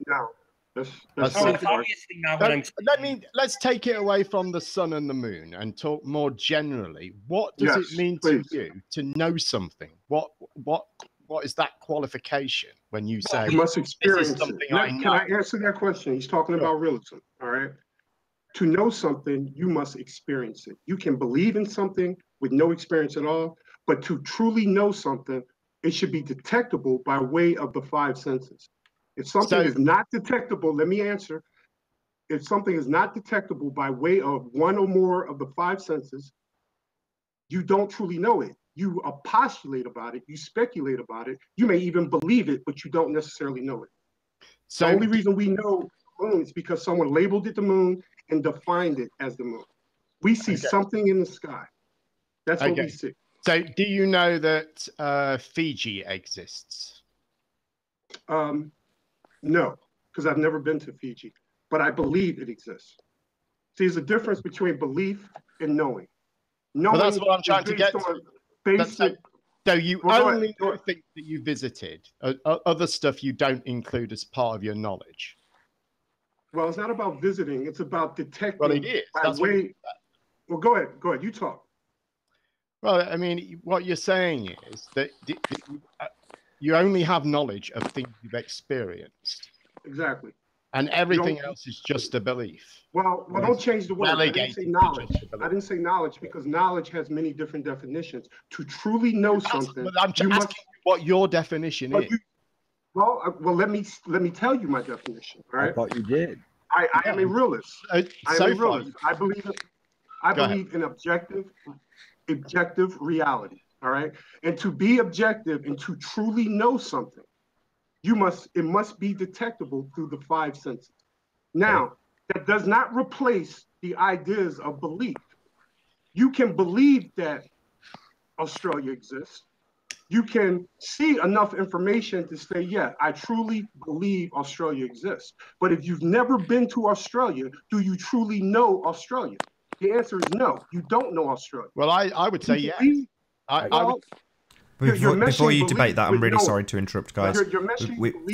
No. That's obviously not what I'm saying. Let's take it away from the sun and the moon and talk more generally. What does it mean to you to know something? What is that qualification when you say you must experience this is something it? Can I answer that question? He's talking about realism. All right. To know something, you must experience it. You can believe in something with no experience at all, but to truly know something, it should be detectable by way of the five senses. If something is not detectable, let me answer. If something is not detectable by way of one or more of the five senses, you don't truly know it. You postulate about it, you speculate about it, you may even believe it, but you don't necessarily know it. So the only reason we know the moon is because someone labeled it the moon and defined it as the moon. We see something in the sky. That's what we see. So do you know that Fiji exists? No, because I've never been to Fiji, but I believe it exists. See, there's a difference between belief and knowing. Well, that's what I'm trying to get to. So you only know things that you visited. Other stuff you don't include as part of your knowledge. Well, it's not about visiting. It's about detecting. Well, it is. That's Well, go ahead. Go ahead. You talk. Well, I mean, what you're saying is that you only have knowledge of things you've experienced. Exactly. And everything else is just a belief. Well, don't change the word. I didn't say knowledge. I didn't say knowledge because knowledge has many different definitions. To truly know something, but I'm asking you what your definition is. Well, let me tell you my definition. All right. I thought you did. I am a realist. I am a realist. I believe in objective reality. All right. And to be objective and to truly know something, it must be detectable through the five senses. Now, that does not replace the ideas of belief. You can believe that Australia exists. You can see enough information to say, yeah, I truly believe Australia exists. But if you've never been to Australia, do you truly know Australia? The answer is no. You don't know Australia. Well, I would say yes. Before you debate that, I'm really sorry to interrupt, guys.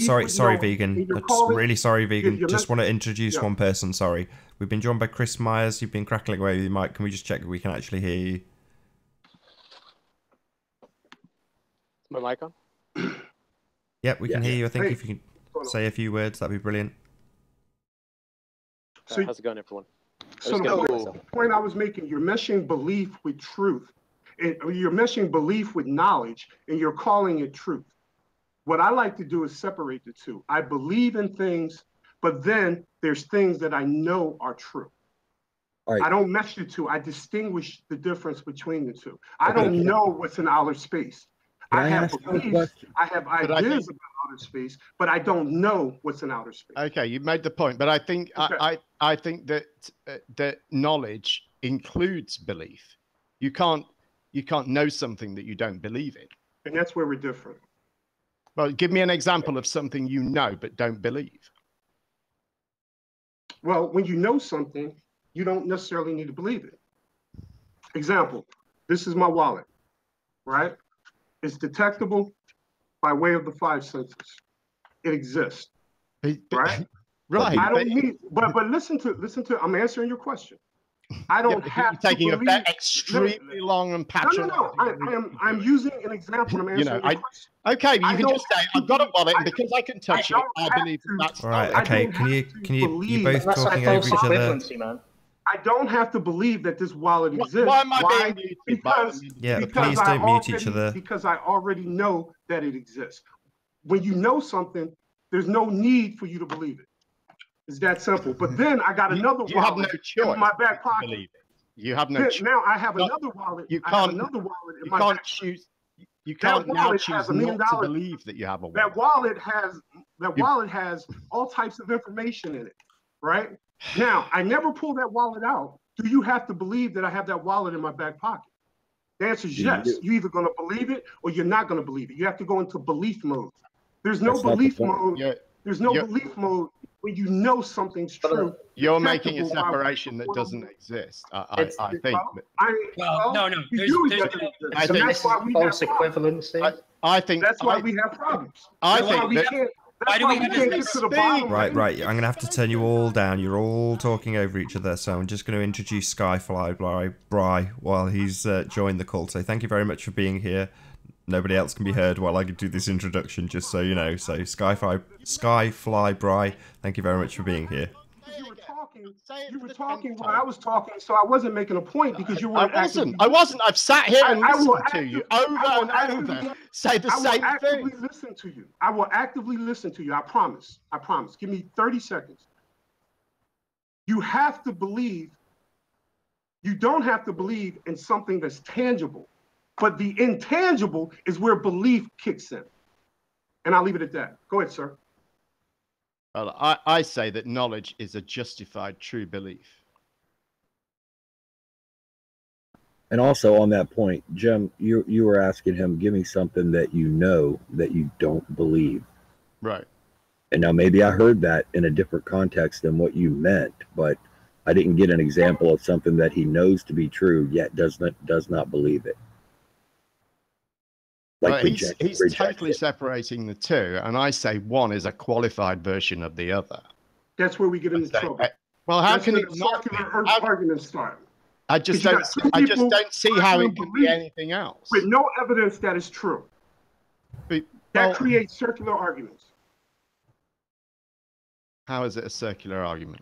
Sorry, Vegan. Really sorry, Vegan. Just want to introduce one person. Sorry. We've been joined by Chris Myers. You've been crackling away with your mic. Can we just check if we can actually hear you? Is my mic on? Yep, we can hear you. I think if you can say a few words, that'd be brilliant. How's it going, everyone? So the point I was making, you're meshing belief with truth. You're meshing belief with knowledge, and you're calling it truth. What I like to do is separate the two. I believe in things, but then there's things that I know are true. Right. I don't mesh the two. I distinguish the difference between the two. I don't know what's in outer space. I have beliefs, I have ideas about outer space, but I don't know what's in outer space. Okay, you made the point, but I think I think that knowledge includes belief. You can't know something that you don't believe in. And that's where we're different. Well, give me an example of something you know but don't believe. Well, when you know something, you don't necessarily need to believe it. Example, this is my wallet, right? It's detectable by way of the five senses. It exists, right? Right. I don't need, but listen to. I'm answering your question. I don't have to taking believe, a extremely long and patronizing. No. I'm using an example. I'm answering your question. Okay, you can just say I've got a wallet, and because I can touch it, I believe that's all right. Okay, can you both talking over each other? I don't have to believe that this wallet exists. Why am I being muted? Because please don't mute each other. Because I already know that it exists. When you know something, there's no need for you to believe it. It's that simple. But then I got another wallet have no choice in my back pocket. Believe it. You have no choice. Now I have another wallet. You can't. I have another wallet in you my can't back choose. You can't now wallet choose has $1 million. not to believe that you have a wallet. Wallet has all types of information in it, right? Now, I never pull that wallet out. Do you have to believe that I have that wallet in my back pocket? The answer is yes. You're either going to believe it or you're not going to believe it. You have to go into belief mode. There's no belief mode. There's no belief mode when you know something's true. You're making a separation that doesn't exist. I think. No. That's why we false equivalency. I think that's why we have problems. I think that. Why do we have this? Right. I'm going to have to turn you all down. You're all talking over each other, so I'm just going to introduce Skyfly Bry while he's joined the call. So thank you very much for being here. Nobody else can be heard while I do this introduction, just so you know. So Skyfly Bry, thank you very much for being here. You were talking while I was talking, so I wasn't making a point because you weren't. I wasn't. I've sat here and listened to you over and over say the same thing. I will actively listen to you. I will actively listen to you. I promise. I promise. Give me 30 seconds. You have to believe. You don't have to believe in something that's tangible, but the intangible is where belief kicks in. And I'll leave it at that. Go ahead, sir. Well, I say that knowledge is a justified true belief. And also on that point, Jim, you were asking him, give me something that you know that you don't believe. Right. And now maybe I heard that in a different context than what you meant, but I didn't get an example of something that he knows to be true, yet does not believe it. Like he's totally separating the two, and I say one is a qualified version of the other. That's where we get into trouble. Well, how can it not be? Arguments start? I just don't see how it could be anything else. With no evidence that is true. That creates circular arguments. How is it a circular argument?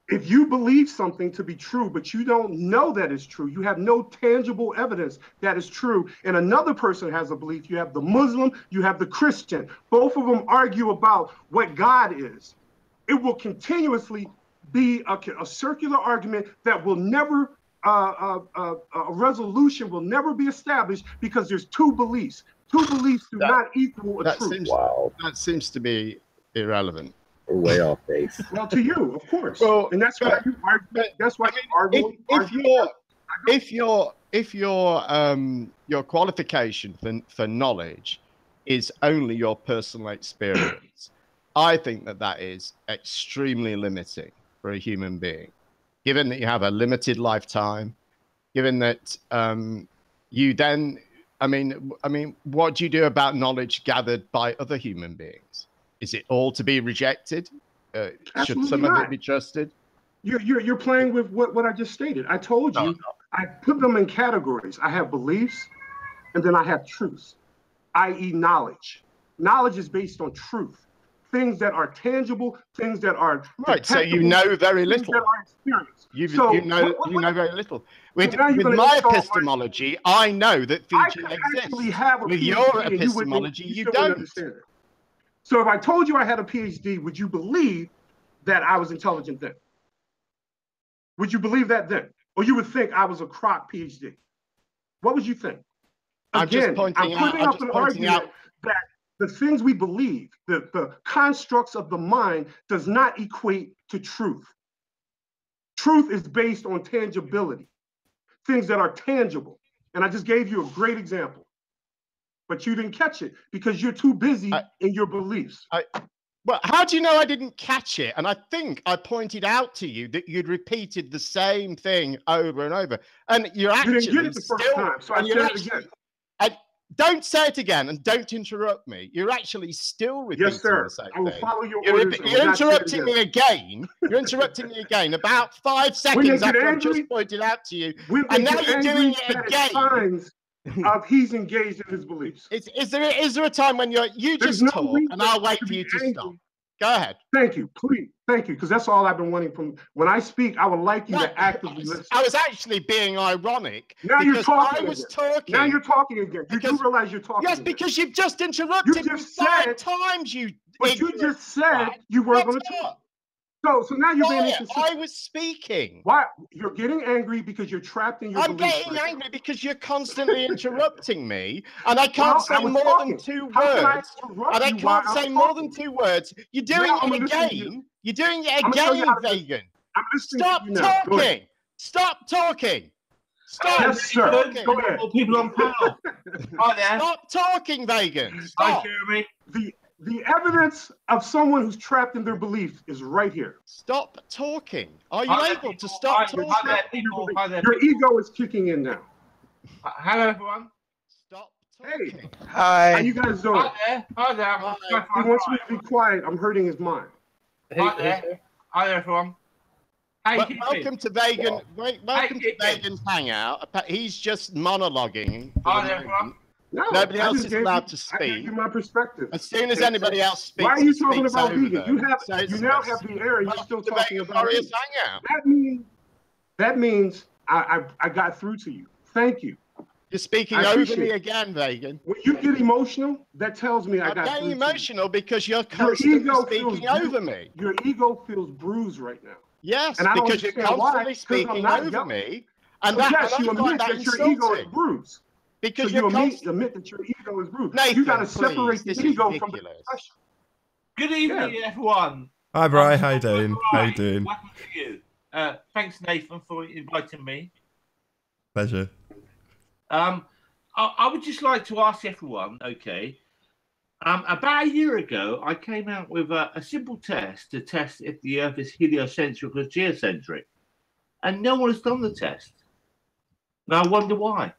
If you believe something to be true, but you don't know that it's true, you have no tangible evidence that is true, and another person has a belief, you have the Muslim, you have the Christian, both of them argue about what God is. It will continuously be a circular argument that will never, a resolution will never be established because there's two beliefs. Two beliefs do not equal a truth. That seems to be irrelevant. We're way off base. Well, to you, of course. Well, and that's why you argue. That's why you argue. If your qualification for knowledge is only your personal experience, I think that is extremely limiting for a human being. Given that you have a limited lifetime, given that you then, I mean, what do you do about knowledge gathered by other human beings? Is it all to be rejected? Should some of it be trusted? You're playing with what I just stated. I told you, I put them in categories. I have beliefs, and then I have truths, i.e. knowledge. Knowledge is based on truth. Things that are tangible, things that are right. So you know very little. That are experienced. You know very little. With my epistemology, I know that Fiji exists. With your epistemology, you don't. So if I told you I had a PhD, would you believe that I was intelligent then? Would you believe that then? Or you would think I was a crock PhD? What would you think? Again, I'm putting up an argument that the things we believe, the constructs of the mind does not equate to truth. Truth is based on tangibility, things that are tangible. And I just gave you a great example. But you didn't catch it because you're too busy in your beliefs. Well, how do you know I didn't catch it? And I think I pointed out to you that you'd repeated the same thing over and over. And you're actually you didn't get it the first time, so I said it again. Don't say it again and don't interrupt me. You're actually still repeating the same thing. I will follow your orders. You're interrupting me again. You're interrupting me again about 5 seconds after I just pointed out to you. And now you're doing it again. He's engaged in his beliefs. Is there a time when you just talk and I'll wait for you to stop? Go ahead. Thank you, please. Thank you, because that's all I've been wanting from when I speak. I would like you to actively listen. I was actually being ironic. Now you're talking. I was talking. Now you're talking again. You do realize you're talking. Yes, because you've just interrupted me 5 times. But you just said you weren't going to talk. So now you're being inconsistent. I was speaking. Why? You're getting angry because you're trapped in your I'm beliefs getting right angry because you're constantly interrupting me, and I can't say I was more talking. than 2 How can I words. interrupt And I you while can't I'm say more talking? than 2 words. You're doing Now I'm it listening to you. again. You're doing it I'm gonna show you again, how to Vegan. I'm listening Stop to you now. Go ahead. talking. Stop talking. Stop Yes, sir. talking. Go ahead. More people on panel. Hi there. Stop talking, Vegan. Hi, Stop. Jeremy. The evidence of someone who's trapped in their beliefs is right here. Stop talking. Are you Hi there, able to people. stop Hi talking? there, people. Hi there, Your people. ego is kicking in now. Hello, everyone. Stop Hey, talking. how you guys doing? Hi there. Hi there. Hi. He wants me to be quiet. I'm hurting his mind. Hi there. Hi there, everyone. Hey, Well, keep welcome it. to Vegan. Welcome to keep it. Vegan's Hangout. He's just monologuing. for Hi the there, moment. everyone. No, Nobody I else just is gave allowed you- to I gave speak. you my perspective. As soon as anybody else speaks, Why are you he talking speaks about over vegan? them. You now have the air, and you're still Welcome to talking Vegan about Warriors vegan. Hangout. That means I got through to you. Thank you. You're speaking I over appreciate me it. again, Vegan. When you get emotional, that tells me I I'm got getting through to emotional because you're you. Your constantly ego speaking feels over me. Your ego feels bruised right now. Yes, And I don't because you're understand why, constantly 'cause I'm speaking not over yelling. me. And But that, yes, and you I find admit that that your ego is insulting. bruised. Because So you're you admit that your ego is bruised. Nathan, You got to please, separate this the is ego from the ridiculous. discussion. Good evening, everyone. Hi, Bri. How you doing? How you Right. doing? Welcome to you. Thanks, Nathan, for inviting me. Pleasure. I would just like to ask everyone, okay, about a year ago, I came out with a simple test to test if the Earth is heliocentric or geocentric, and no one has done the test. Now I wonder why.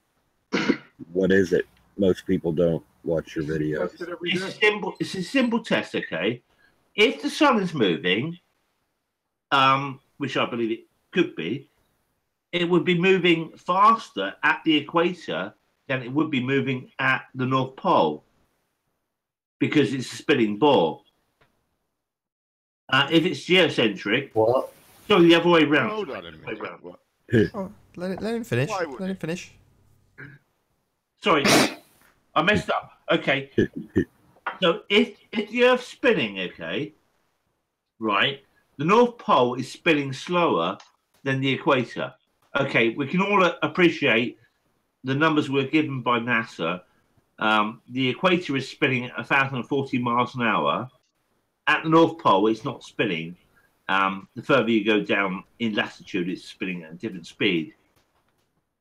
What is it? Most people don't watch your videos. Test it every It's day. simple. It's a simple test, okay? If the sun is moving, which I believe it could be, it would be moving faster at the equator than it would be moving at the North Pole because it's a spinning ball. If it's geocentric, What? so the other way around. Hold on a minute. What? Oh, let him finish. Why would Let him finish. Sorry, I messed up. Okay. So if the Earth's spinning, okay, right, the North Pole is spinning slower than the equator. Okay, we can all appreciate the numbers we're given by NASA. The equator is spinning at 1,040 miles an hour. At the North Pole, it's not spinning. The further you go down in latitude, it's spinning at a different speed.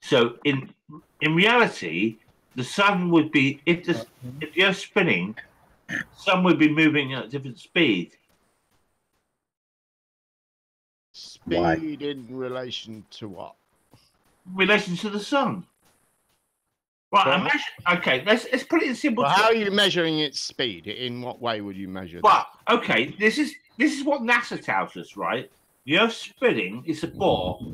So in reality, the sun would be, if the Earth's spinning, the sun would be moving at a different speed. Why? Speed in relation to what? Relation to the sun. Right, Well, imagine, okay, let's put it in simple Well, how terms. are you measuring its speed? In what way would you measure that? Well, okay, this is what NASA tells us, right? The Earth's spinning, it's a ball.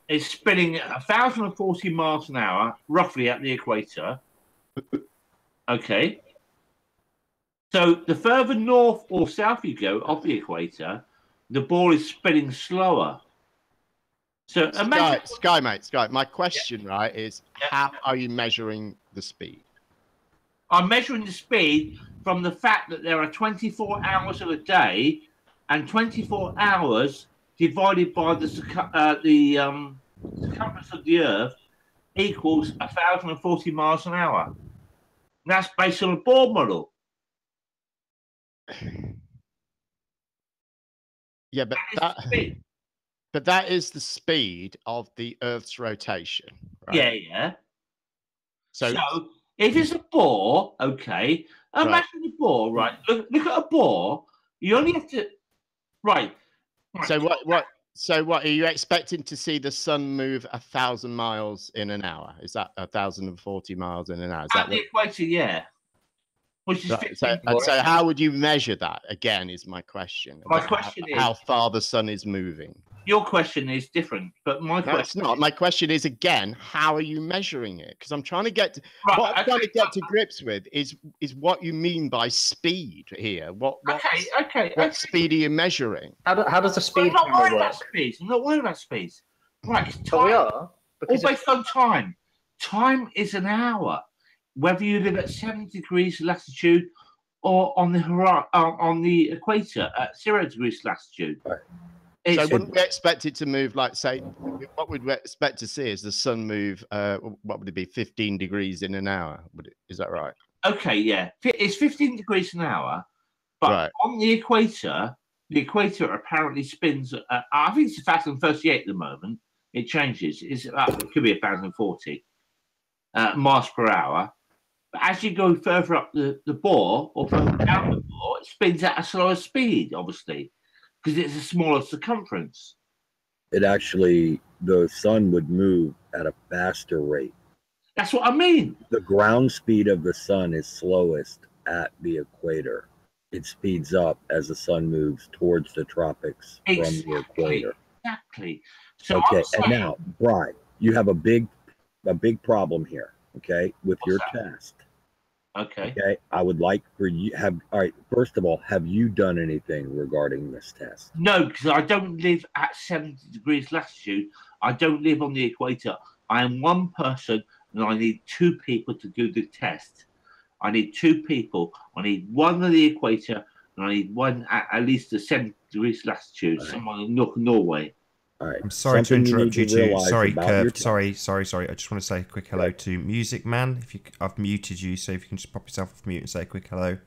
It's spinning at 1,040 miles an hour, roughly at the equator. Okay. So the further north or south you go of the equator, the ball is spinning slower. So imagine, Sky, mate, Sky. My question, right, is how are you measuring the speed? I'm measuring the speed from the fact that there are 24 hours of a day, and 24 hours divided by the circumference of the Earth equals 1,040 miles an hour. And that's based on a Bohr model. Yeah, but That is the speed. but that is the speed of the Earth's rotation, right? Yeah, yeah. So, if it's a Bohr, okay, imagine a Bohr, right? Look at a Bohr. You only have to, right. so what are you expecting to see the sun move 1,000 miles in an hour? Is that 1,040 miles in an hour? Is At that the equator, yeah. Which is so how would you measure that? Again, is my question. My question is how far the sun is moving. Your question is different, but my No, it's question not. My question is again, how are you measuring it? Because I'm trying to get Right, what I'm okay. trying to get to grips with is what you mean by speed here. What speed are you measuring? How does the speed I'm not camera worried work? about speed. I'm not worried about speed. Right, it's But we time. are. All Because it's- based on time. Time is an hour. Whether you live at 7 degrees latitude or on the equator at 0 degrees latitude. Right. So wouldn't we expect it to move, like, say, what would we expect to see is the sun move, what would it be, 15 degrees in an hour? Is that right? Okay, yeah. It's 15 degrees an hour, but Right. on the equator apparently spins, I think it's 1,038 at the moment. It changes. It could be 1,040 miles per hour. But as you go further up the bore or further down the bore, it spins at a slower speed, obviously, because it's a smaller circumference. It actually, the sun would move at a faster rate. That's what I mean. The ground speed of the sun is slowest at the equator. It speeds up as the sun moves towards the tropics from the equator. Exactly. So okay, and now, Brian, you have a big problem here, okay, with your test. Okay. Okay, I would like for you all right, first of all, have you done anything regarding this test? No, because I don't live at 70 degrees latitude. I don't live on the equator. I am one person and I need two people to do the test. I need two people. I need one on the equator and I need one at least the 70 degrees latitude, someone in Norway. All right. I'm sorry to interrupt you too. Sorry, Curved. Sorry. I just want to say a quick hello to Music Man. I've muted you, so if you can just pop yourself off mute and say a quick hello.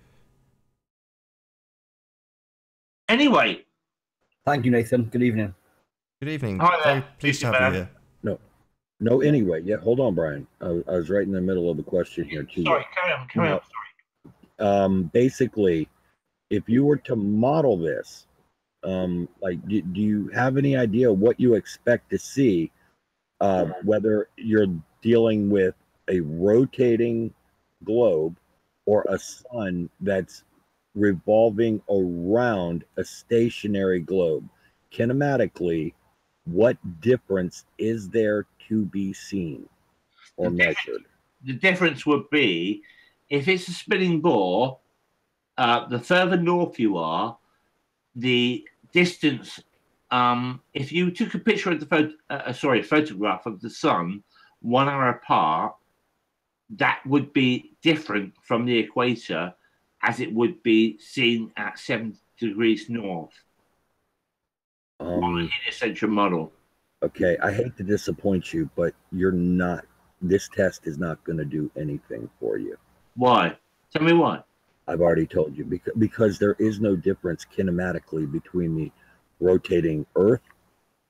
Anyway. Thank you, Nathan. Good evening. Good evening. Hi there. Very pleased to have you here. No, anyway. Yeah, hold on, Brian. I was right in the middle of the question here, too. Sorry, carry on. Sorry. Basically, if you were to model this, like, do you have any idea what you expect to see, whether you're dealing with a rotating globe or a sun that's revolving around a stationary globe? Kinematically, what difference is there to be seen or measured? The difference would be if it's a spinning bore, the further north you are, the distance. If you took a picture of a photograph of the sun 1 hour apart, that would be different from the equator, as it would be seen at 70 degrees north. On a heliocentric model. Okay, I hate to disappoint you, but this test is not going to do anything for you. Why? Tell me why. I've already told you, because there is no difference kinematically between the rotating Earth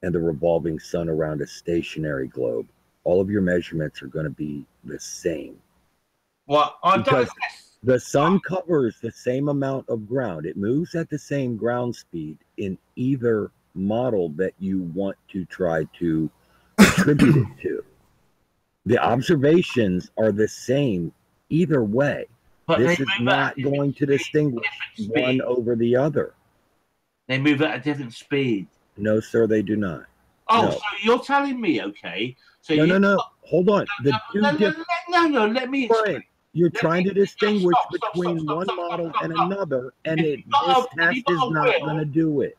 and the revolving sun around a stationary globe. All of your measurements are going to be the same. Well, because the sun covers the same amount of ground. It moves at the same ground speed in either model that you want to try to attribute it to. The observations are the same either way. But this is not going to distinguish one over the other. They move at a different speed. No, sir, they do not. Oh, no. So you're telling me, okay? So no. Hold on. No. Let me explain. You're trying to distinguish between one model and another, and this test is not going to do it.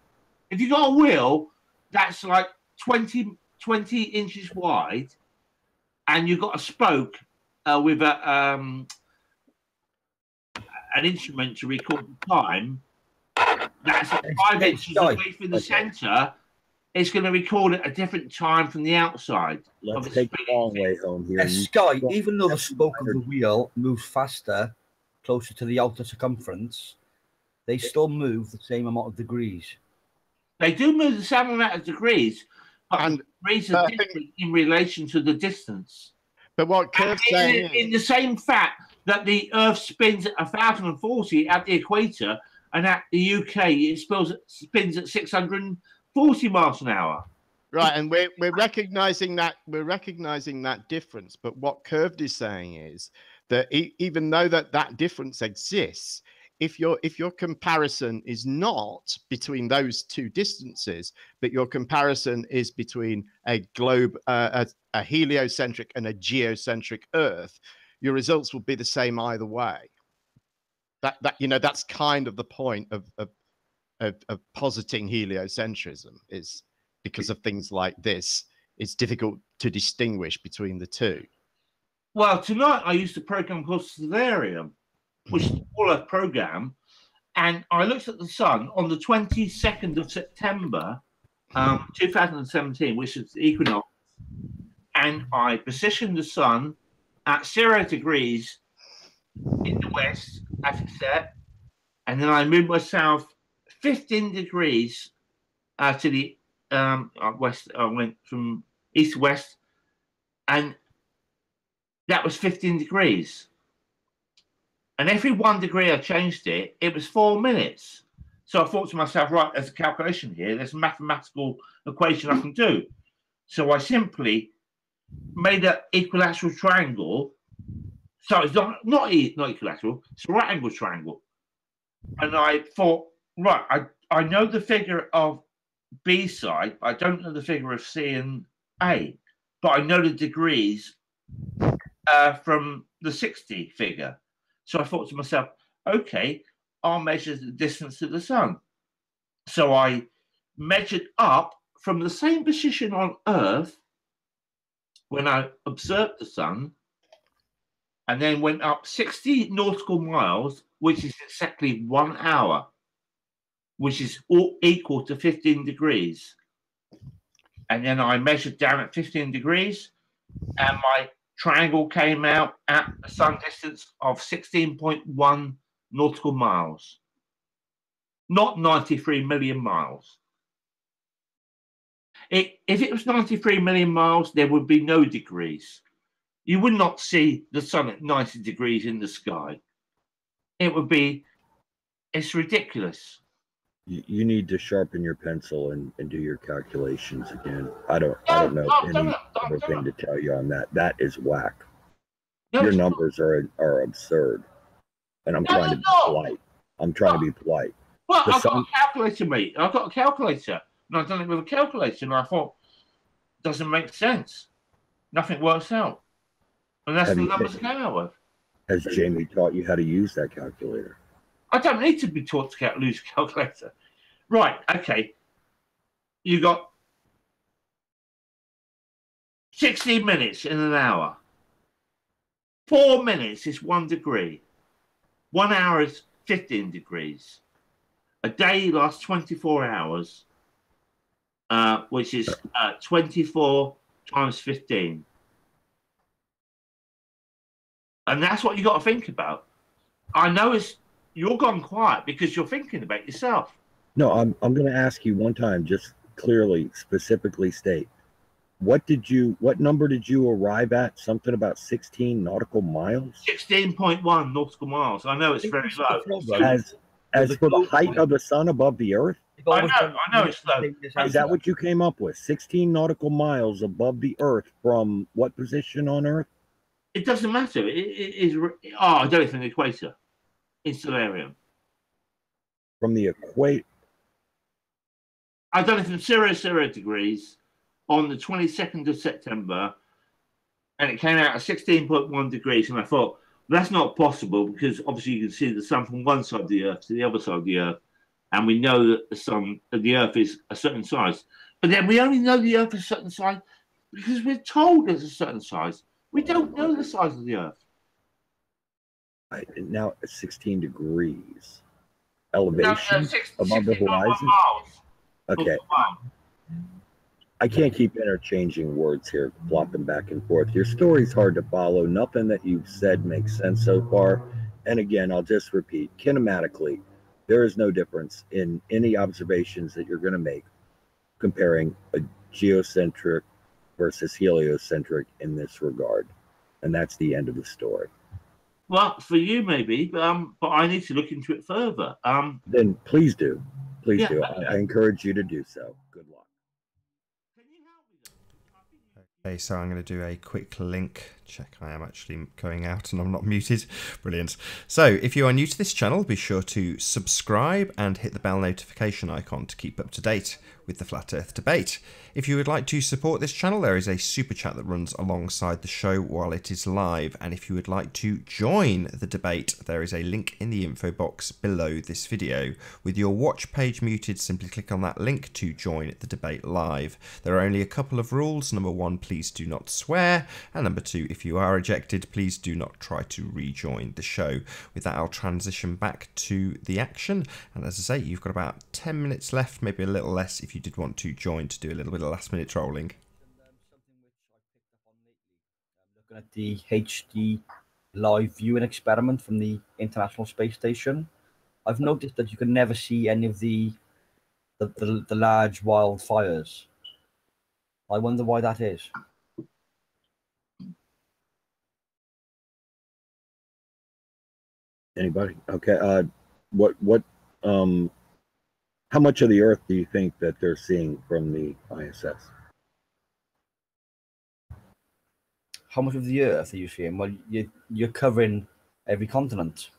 If you got a wheel that's like 20 inches wide, and you've got a spoke with an instrument to record the time, that's 5 inches away from the centre, it's going to record at a different time from the outside. Let's take the long way home here. Sky, even though the spoke of the wheel moves faster, closer to the outer circumference, they still move the same amount of degrees. They do move the same amount of degrees, but the degrees are different in relation to the distance. But what Curve's saying in the same fact that the Earth spins at 1,040 at the equator, and at the UK it spins at 640 miles an hour. Right, and we're recognizing that difference. But what Curved is saying is that even though that difference exists, if your comparison is not between those two distances, but your comparison is between a globe, a heliocentric and a geocentric Earth, your results will be the same either way. That's kind of the point of positing heliocentrism, is because of things like this. It's difficult to distinguish between the two. Well, tonight I used a program called Stellarium. which is the All Earth program, and I looked at the sun on the 22nd of September, 2017, which is the equinox, and I positioned the sun at 0 degrees in the west as it set, and then I moved myself 15 degrees to the west. I went from east to west, and that was 15 degrees. And every 1 degree I changed it, it was 4 minutes. So I thought to myself, right, there's a calculation here. There's a mathematical equation I can do. So I simply made an equilateral triangle. So it's not equilateral, it's a right angle triangle. And I thought, right, I know the figure of B side, but I don't know the figure of C and A. But I know the degrees from the 60 figure. So I thought to myself, okay, I'll measure the distance to the sun. So I measured up from the same position on Earth when I observed the sun, and then went up 60 nautical miles, which is exactly 1 hour, which is equal to 15 degrees. And then I measured down at 15 degrees, and my triangle came out at a sun distance of 16.1 nautical miles, not 93 million miles. If it was 93 million miles, there would be no degrees. You would not see the sun at 90 degrees in the sky. It would be, it's ridiculous. You need to sharpen your pencil and do your calculations again. I don't know any other thing to tell you on that. That is whack. Your numbers are absurd. And I'm trying to be polite. I'm trying to be polite. Well, I've got a calculator, mate. I've got a calculator. And I've done it with a calculator. And I thought, it doesn't make sense. Nothing works out. And that's the numbers I came out with. Has Jamie taught you how to use that calculator? I don't need to be taught to use a calculator. Right, okay. You got 60 minutes in an hour. 4 minutes is 1 degree. 1 hour is 15 degrees. A day lasts 24 hours, which is 24 times 15. And that's what you got to think about. I know you're gone quiet because you're thinking about yourself. No, I'm going to ask you one time, just clearly, specifically state, what number did you arrive at? Something about 16 nautical miles? 16.1 nautical miles. I know it's very low. As for the height of the sun above the earth? I know it's low. Is that what you came up with? 16 nautical miles above the earth from what position on earth? It doesn't matter. It is. I don't think the equator. In Solarium. From the equator. I done it from 0 degrees on the 22nd of September, and it came out at 16.1 degrees. And I thought, well, that's not possible because obviously you can see the sun from one side of the earth to the other side of the earth, and we know that the earth is a certain size. But then we only know the earth is a certain size because we're told it's a certain size. We don't know the size of the earth. Now it's 16 degrees elevation above the horizon. Okay. I can't keep interchanging words here, flopping back and forth. Your story's hard to follow. Nothing that you've said makes sense so far. And again, I'll just repeat, kinematically, there is no difference in any observations that you're going to make comparing a geocentric versus heliocentric in this regard. And that's the end of the story. Well, for you maybe, but I need to look into it further. Then please do. Please do. I encourage you to do so. Good luck. Okay, so I'm going to do a quick link check. I am actually going out and I'm not muted. Brilliant. So if you are new to this channel, be sure to subscribe and hit the bell notification icon to keep up to date with the Flat Earth debate. If you would like to support this channel, there is a super chat that runs alongside the show while it is live. And if you would like to join the debate, there is a link in the info box below this video. With your watch page muted, simply click on that link to join the debate live. There are only a couple of rules. Number one, please do not swear. And number two, if if you are ejected, please do not try to rejoin the show. With that, I'll transition back to the action. And as I say, you've got about 10 minutes left, maybe a little less if you did want to join to do a little bit of last-minute trolling. Looking at the HD live viewing experiment from the International Space Station, I've noticed that you can never see any of the large wildfires. I wonder why that is. Anybody? Okay. How much of the Earth do you think that they're seeing from the ISS? How much of the Earth are you seeing? Well, you're covering every continent.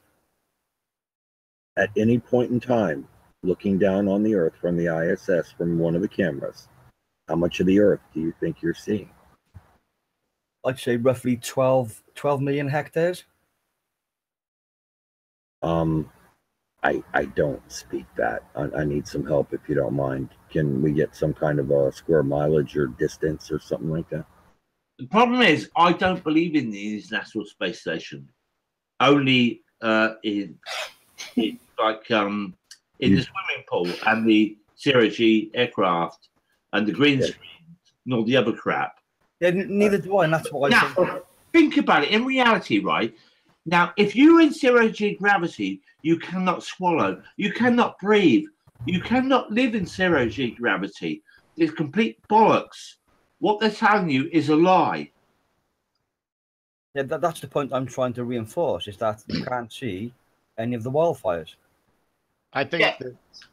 At any point in time, looking down on the Earth from the ISS from one of the cameras, how much of the Earth do you think you're seeing? I'd say roughly 12 million hectares. I don't speak that. I need some help if you don't mind. Can we get some kind of a square mileage or distance or something like that? The problem is, I don't believe in the International Space Station. Only in the swimming pool and the zero-G aircraft and the green screen and all the other crap. Yeah, neither do I, and that's why I think about it. In reality, right? Now, if you're in zero-G gravity, you cannot swallow. You cannot breathe. You cannot live in zero-G gravity. It's complete bollocks. What they're telling you is a lie. Yeah, that's the point I'm trying to reinforce, is that you can't see any of the wildfires. I think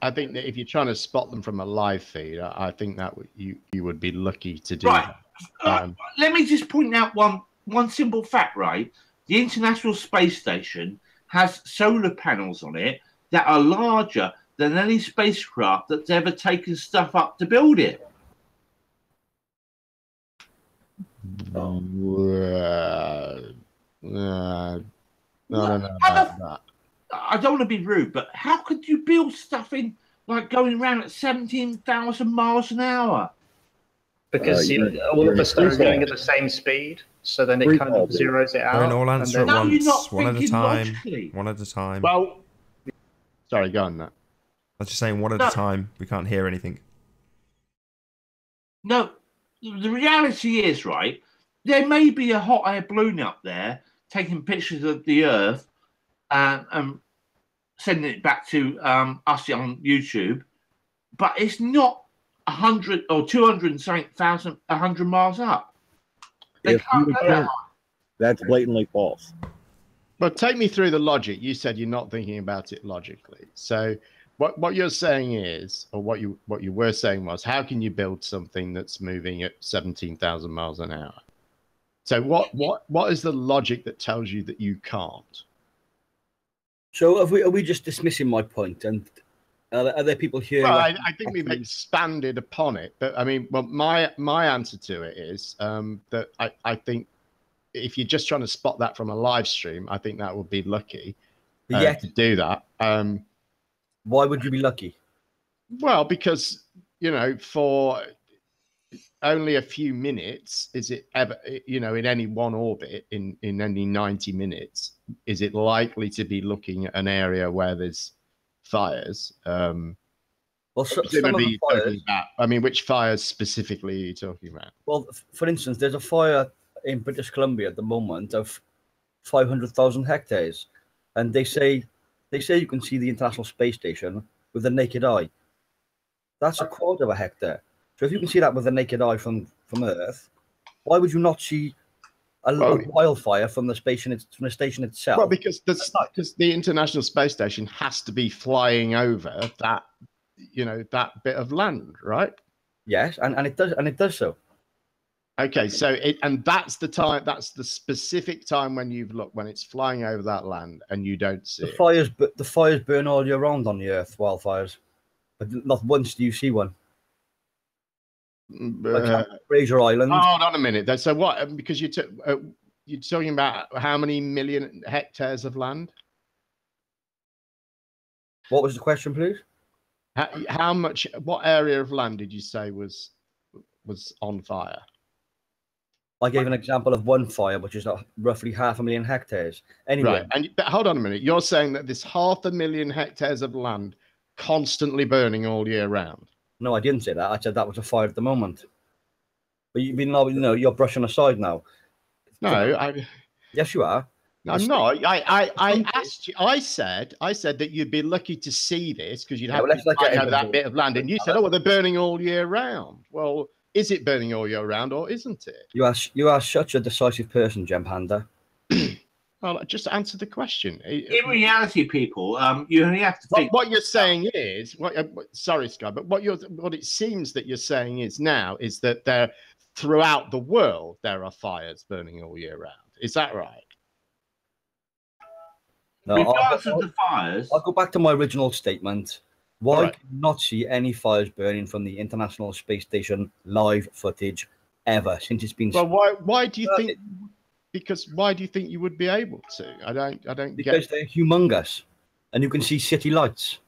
that if you're trying to spot them from a live feed, I think that you would be lucky to do that. Let me just point out one simple fact, right? The International Space Station has solar panels on it that are larger than any spacecraft that's ever taken stuff up to build it. I don't know about that. I don't want to be rude, but how could you build stuff in like going around at 17,000 miles an hour? Because all of us are going at the same speed, so then it kind of zeroes it out. Don't all answer at once, one at a time. Logically. One at a time. Well, sorry, go on, Matt. I was just saying one at a time. We can't hear anything. No, the reality is, right, there may be a hot air balloon up there taking pictures of the Earth and sending it back to us on YouTube, but it's not 100 or 200,000, 100 miles up. They can't go that high. That's blatantly false. But take me through the logic. You said you're not thinking about it logically. So what you're saying is, or what you were saying was, how can you build something that's moving at 17,000 miles an hour? So what is the logic that tells you that you can't? So are we just dismissing my point? And are there people here? Well, I think we've expanded upon it. But I mean, well, my answer to it is that I think if you're just trying to spot that from a live stream, I think that would be lucky to do that. Why would you be lucky? Well, because, for only a few minutes, is it ever, in any one orbit, in any 90 minutes, is it likely to be looking at an area where there's fires? Well, some of the fires, which fires specifically are you talking about? Well, for instance, there's a fire in British Columbia at the moment of 500,000 hectares, and they say you can see the International Space Station with the naked eye. That's a quarter of a hectare. So if you can see that with the naked eye from Earth, why would you not see a wildfire from the station itself? Well, because the International Space Station has to be flying over that bit of land, right? Yes, and it does so. Okay, so that's the specific time when when it's flying over that land and you don't see the fires burn all year round on the Earth, wildfires, but not once do you see one. Like Fraser Island. Hold on a minute. So what? Because you're talking about how many million hectares of land? What was the question, please? How much? What area of land did you say was on fire? I gave an example of one fire, which is roughly 500,000 hectares. Anyway, right. But hold on a minute. You're saying that this 500,000 hectares of land constantly burning all year round? No, I didn't say that. I said that was a fire at the moment. But you're brushing aside now. No, yes, you are. I'm not. I asked you. I said that you'd be lucky to see this because you'd have that bit of land, and you said, "Oh, well, they're burning all year round." Well, is it burning all year round, or isn't it? You are such a decisive person, Jem Panda. Well, just answer the question. In reality, people, you only have to think. What you're saying is, sorry, Sky, but what it seems that you're saying is now is that there, throughout the world, there are fires burning all year round. Is that right? No, regardless of the fires, I'll go back to my original statement. Why can you not see any fires burning from the International Space Station live footage ever since it's been? Well, why do you think? Because why do you think you would be able to? I don't. Because they're humongous, and you can see city lights.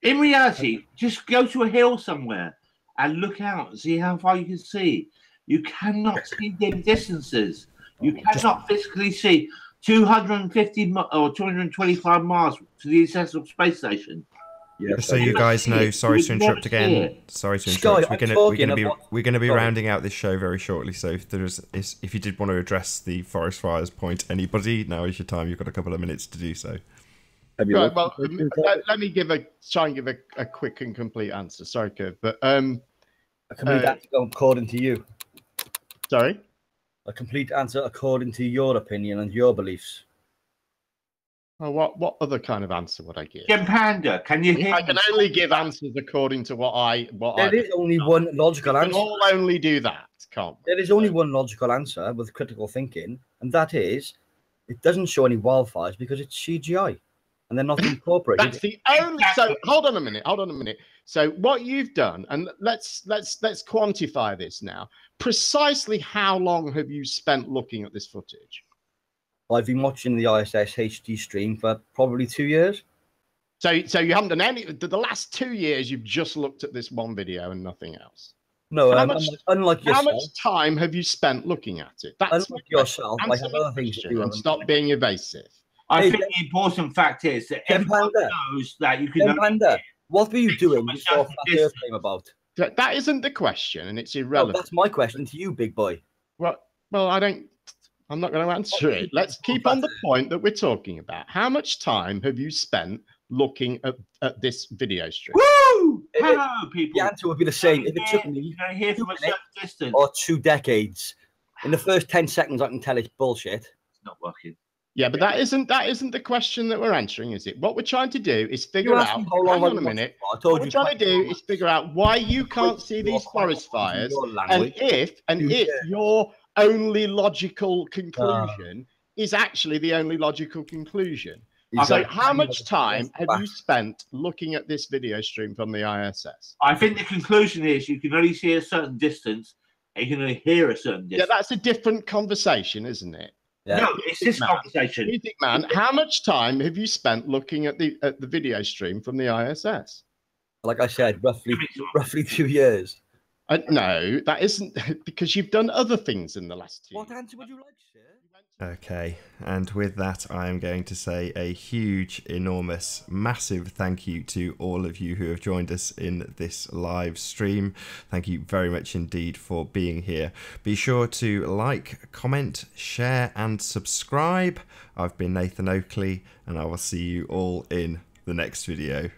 In reality, just go to a hill somewhere and look out and see how far you can see. You cannot see them distances. You cannot physically see 250 or 225 miles to the International Space Station. Yeah, so you guys know, sorry to interrupt again. Sorry to interrupt. We're going to be rounding out this show very shortly. So if you did want to address the forest fires point, anybody, now is your time. You've got a couple of minutes to do so. Right, well, let me try and give a quick and complete answer. Sorry, Kev, but a complete answer according to you. Sorry, a complete answer according to your opinion and your beliefs. Well, what other kind of answer would I give? Jem Panda, can you hear? I can only give answers according to There is only one logical answer. We can all only do that, can't we? There is only one logical answer with critical thinking, and that is, it doesn't show any wildfires because it's CGI, and they're not incorporated. That's the only. So hold on a minute. So what you've done, and let's quantify this now. Precisely how long have you spent looking at this footage? I've been watching the ISS HD stream for probably 2 years. So you haven't done any. The last 2 years, you've just looked at this one video and nothing else. No, unlike yourself. How much time have you spent looking at it? That's unlike yourself. I have other things to do. And stop being evasive. I think the important fact is that everyone knows that you can. Panda, what were you doing before Flat Earth came about? That isn't the question, and it's irrelevant. No, that's my question to you, big boy. Well, I'm not going to answer it. Let's keep on the point that we're talking about. How much time have you spent looking at this video stream? Woo! Hello, people. The answer would be the same. If it took me 2 minutes or 2 decades, in the first 10 seconds, I can tell it's bullshit. It's not working. Yeah, but that isn't the question that we're answering, is it? What we're trying to do is figure out. Hang on a minute. What we're trying to do is figure out why you can't see these forest fires, and if your only logical conclusion is actually the only logical conclusion. So how much time have you spent looking at this video stream from the ISS? I think the conclusion is you can only see a certain distance and you can only hear a certain distance. Yeah, that's a different conversation, isn't it? Yeah. No, it's this conversation. Music Man, how much time have you spent looking at the video stream from the ISS? Like I said, roughly 2 years. No, that isn't, because you've done other things in the last 2 years. What answer would you like, sir? Okay, and with that, I am going to say a huge, enormous, massive thank you to all of you who have joined us in this live stream. Thank you very much indeed for being here. Be sure to like, comment, share, and subscribe. I've been Nathan Oakley, and I will see you all in the next video.